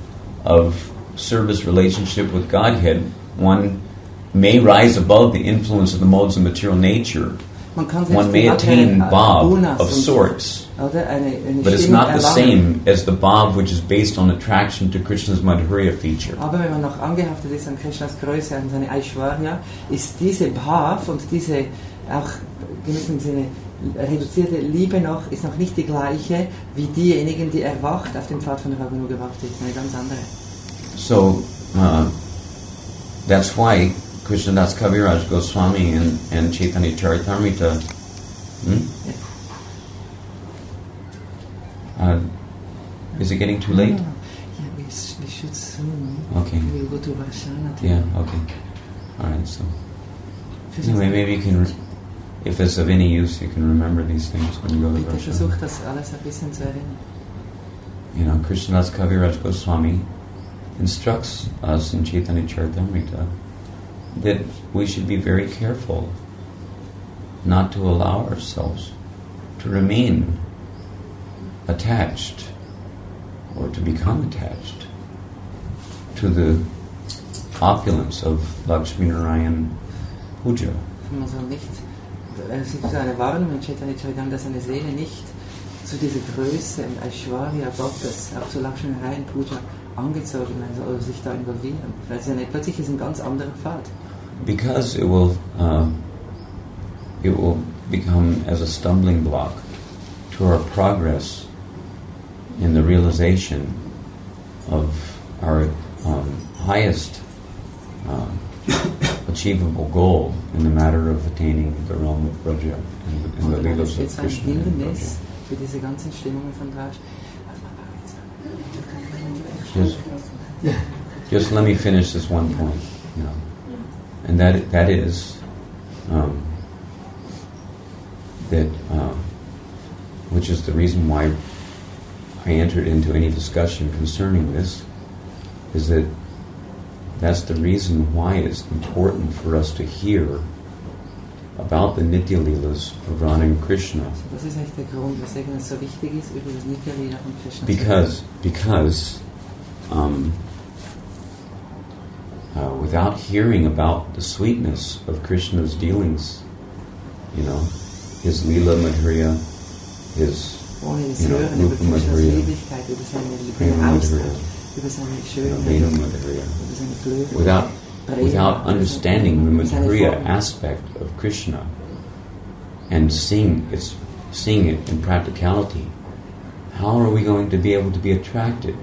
of service relationship with Godhead, one may rise above the influence of the modes of material nature Man kann selbst one may die attain materiellen bhav Gunas of und- sorts, Oder eine but it's Stimmung not the erlangen. same as the bhav which is based on attraction to Krishna's Madhurya feature. Aber wenn man noch angehaftet ist an Krishnas Größe, an seine Aishwarya, ist diese Bhav und diese auch in diesem Sinne reduzierte Liebe noch, ist noch nicht die gleiche wie diejenigen, die erwacht auf dem Pfad von Raganuga Bhakti. Eine ganz andere. So that's why Krishnadas Kaviraj Goswami and Chaitanya Charitamrita is it getting too late? Yeah, we should soon. Okay. We'll go to Darshan. Yeah, okay. Alright, so anyway, maybe you can, if it's of any use, you can remember these things when you go to Bitte Darshan. versucht das alles ein bisschen zu erinnern. You know, Krishnadas Kaviraj Goswami instructs us in Chaitanya Charitamrita that we should be very careful not to allow ourselves to remain attached or to become attached to the opulence of Lakshmi Narayan Puja. Man soll nicht, es gibt so eine Warnung in Chaitanya Charitamrita, dass eine Seele nicht zu dieser Größe und Aishwarya Gottes, auch zu Lakshmi Narayan Puja, angezogen werden soll oder sich da involvieren. Weil es plötzlich ist ein ganz anderer Pfad. Because it will become as a stumbling block to our progress in the realization of our highest achievable goal in the matter of attaining the realm of Braja and the Leelas of Krishna and Hindernis Braja. für diese ganzen Stimmungen von Raj. Just let me finish this one point, you know, and that is that which is the reason why I entered into any discussion concerning this, is that that's the reason why it's important for us to hear about the Nitya Leelas of Radha and Krishna. Das ist echt der Grund, weswegen es so wichtig ist, über das Nitya Leela von Krishna Because without hearing about the sweetness of Krishna's dealings, you know, his Leela Madhurya, his ohne das you know, Hören über Rupa Krishnas Madhurya, Lieblichkeit, über seine Prema Ausdruck, Madhurya, über seine you know, Schönheit, Veda Madhurya, über seine Flöte, without understanding the seine Madhurya Form. aspect of Krishna and seeing it in practicality, how are we going to be able to be attracted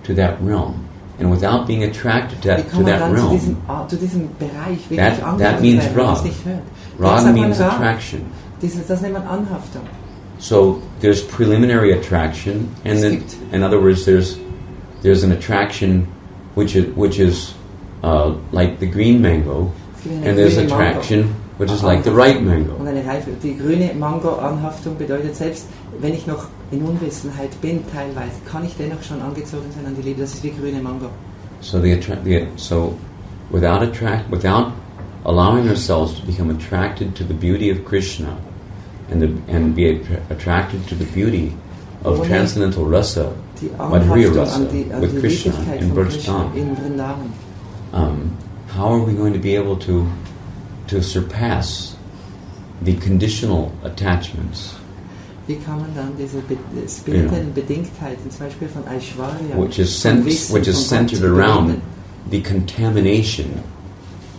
to that realm? And without being attracted to that realm, zu diesem Bereich wirklich that means angezogen werden, wenn man es Rag. nicht hört. Rag means attraction. Das nennt man Anhaftung. So there's preliminary attraction, and then, in other words, there's an attraction which is like the green mango, and there's attraction which is like the ripe mango. Und eine reife, die grüne Mango-Anhaftung bedeutet, selbst wenn ich noch in Unwissenheit bin, teilweise, kann ich dennoch schon angezogen sein an die Liebe. Das ist wie grüne Mango. So without allowing ourselves to become attracted to the beauty of Krishna, and be attracted to the beauty of transcendental rasa, Madhurya rasa, with Krishna in Vrindavan, how are we going to be able to surpass the conditional attachments? Wie kann man dann diese spirituellen Bedingtheiten, zum Beispiel von Aishwarya, which is centered around the contamination.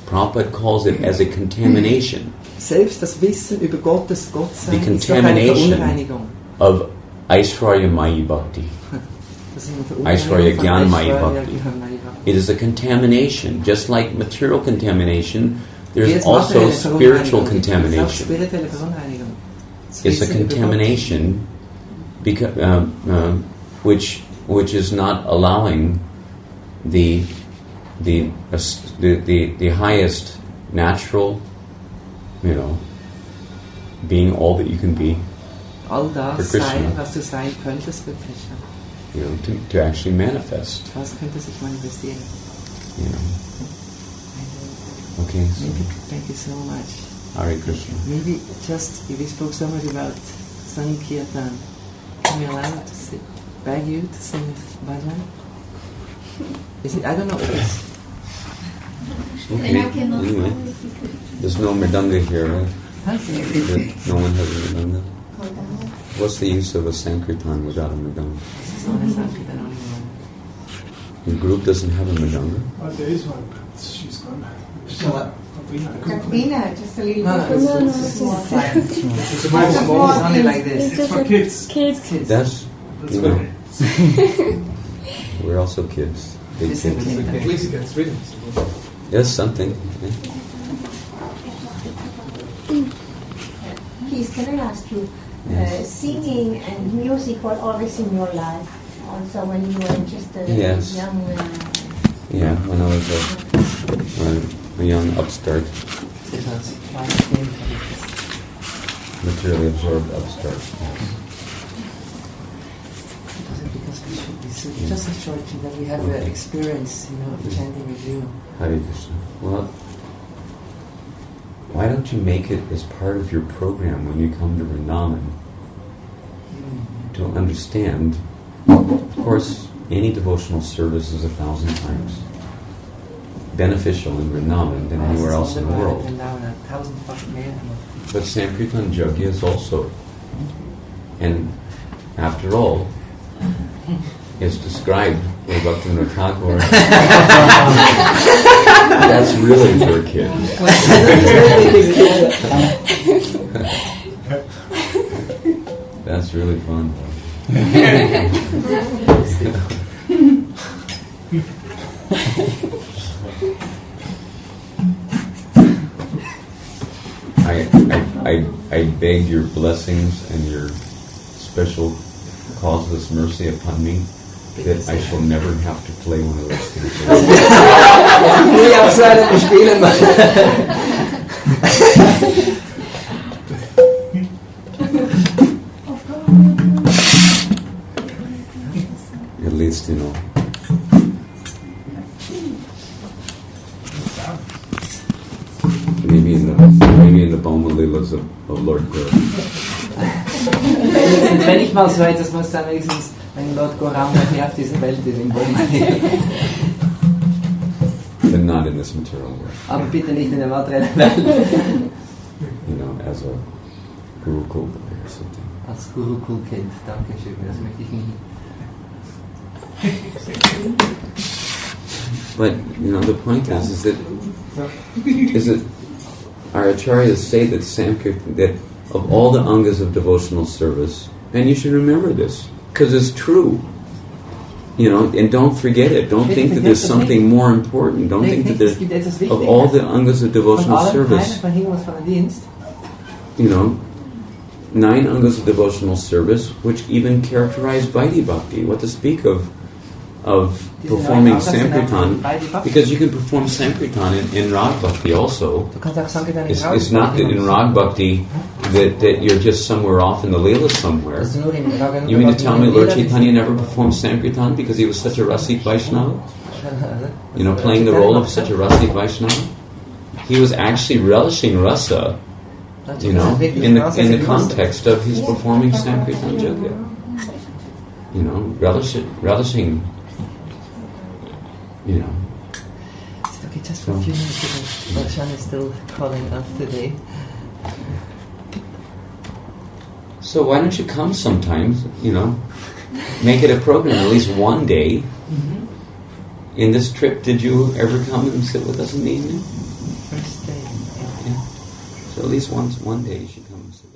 Prabhupada calls it as a contamination. Selbst das Wissen über Gottes Gottsein The ist doch eine Verunreinigung. of Aishwarya Mayi Bhakti. Aishwarya Gyan Mayi Bhakti. It is a contamination. Just like material contamination, there's also spiritual contamination. It's a contamination which is not allowing the highest natural, you know, being all that you can be All das for Krishna, sein, was du sein könntest für Krishna. you know, to actually manifest. Was könnte sich manifestieren? You know. Okay. So, Thank you so much. Hare Krishna. Maybe just, we spoke so much about Sankirtan. Can we allow you to sit, beg you to sing bhajan? Is it, I don't know if it's... Okay. Anyway, there's no mridanga here, right? No one has a mridanga? What's the use of a Sankirtan without a mridanga? The group doesn't have a mridanga? Oh, there is one, but she's gone. Katrina, just a little No, bit. it's small. It's only like this. It's for kids. Kids. That's you know, good. we're also kids. Big This is kids. okay. At least it gets rhythm. Yes, something. Yeah. Please, can I ask you, Yes. singing and music were always in your life, also when you were just a Yes. young Yeah, when I was a young upstart, materially absorbed upstart. Because we should be just a short thing that we have the experience, of chanting with you. Hare Krishna. Well, why don't you make it as part of your program when you come to Vrindavan to understand? Of course, any devotional service is 1,000 times beneficial in Vrindavan than anywhere else in the world. But Sankirtan Yajna is also, and after all, is described by Bhaktivinoda Thakur. That's really for kids. That's really fun. I beg your blessings and your special causeless mercy upon me that I shall never have to play one of those things. At least, maybe in the Boma Leelas of Lord Gaur. Wenn ich mal so etwas muss, dann wenigstens, wenn Lord Gauranga hier auf dieser Welt ist, im Baum. But not in this material world. Aber bitte nicht in der materiellen Welt. As a Gurukul boy or something. Als Gurukul-Kind, danke schön, das möchte ich nicht. But, the point is that our acharyas say that Sankirtan, that of all the angas of devotional service, and you should remember this, because it's true, and don't forget it. Don't think that there's something more important. Don't think that there's, of all the angas of devotional service, 9 angas of devotional service, which even characterize Vaidhi Bhakti. What to speak of performing Sankirtan, because you can perform Sankirtan in Rag Bhakti also. It's not that in Rag Bhakti that you're just somewhere off in the Leela somewhere. You mean to tell me Lord Chaitanya never performed Sankirtan because he was such a Rasik Vaishnava? Playing the role of such a Rasik Vaishnava? He was actually relishing rasa, in the context of his performing Sankirtan Yajna. Relishing. It's okay, just for a few minutes because Darshan is still calling us today. So why don't you come sometimes, make it a program, at least one day. In this trip, did you ever come and sit with us in the evening? First day. Yeah. So at least one day you should come and sit.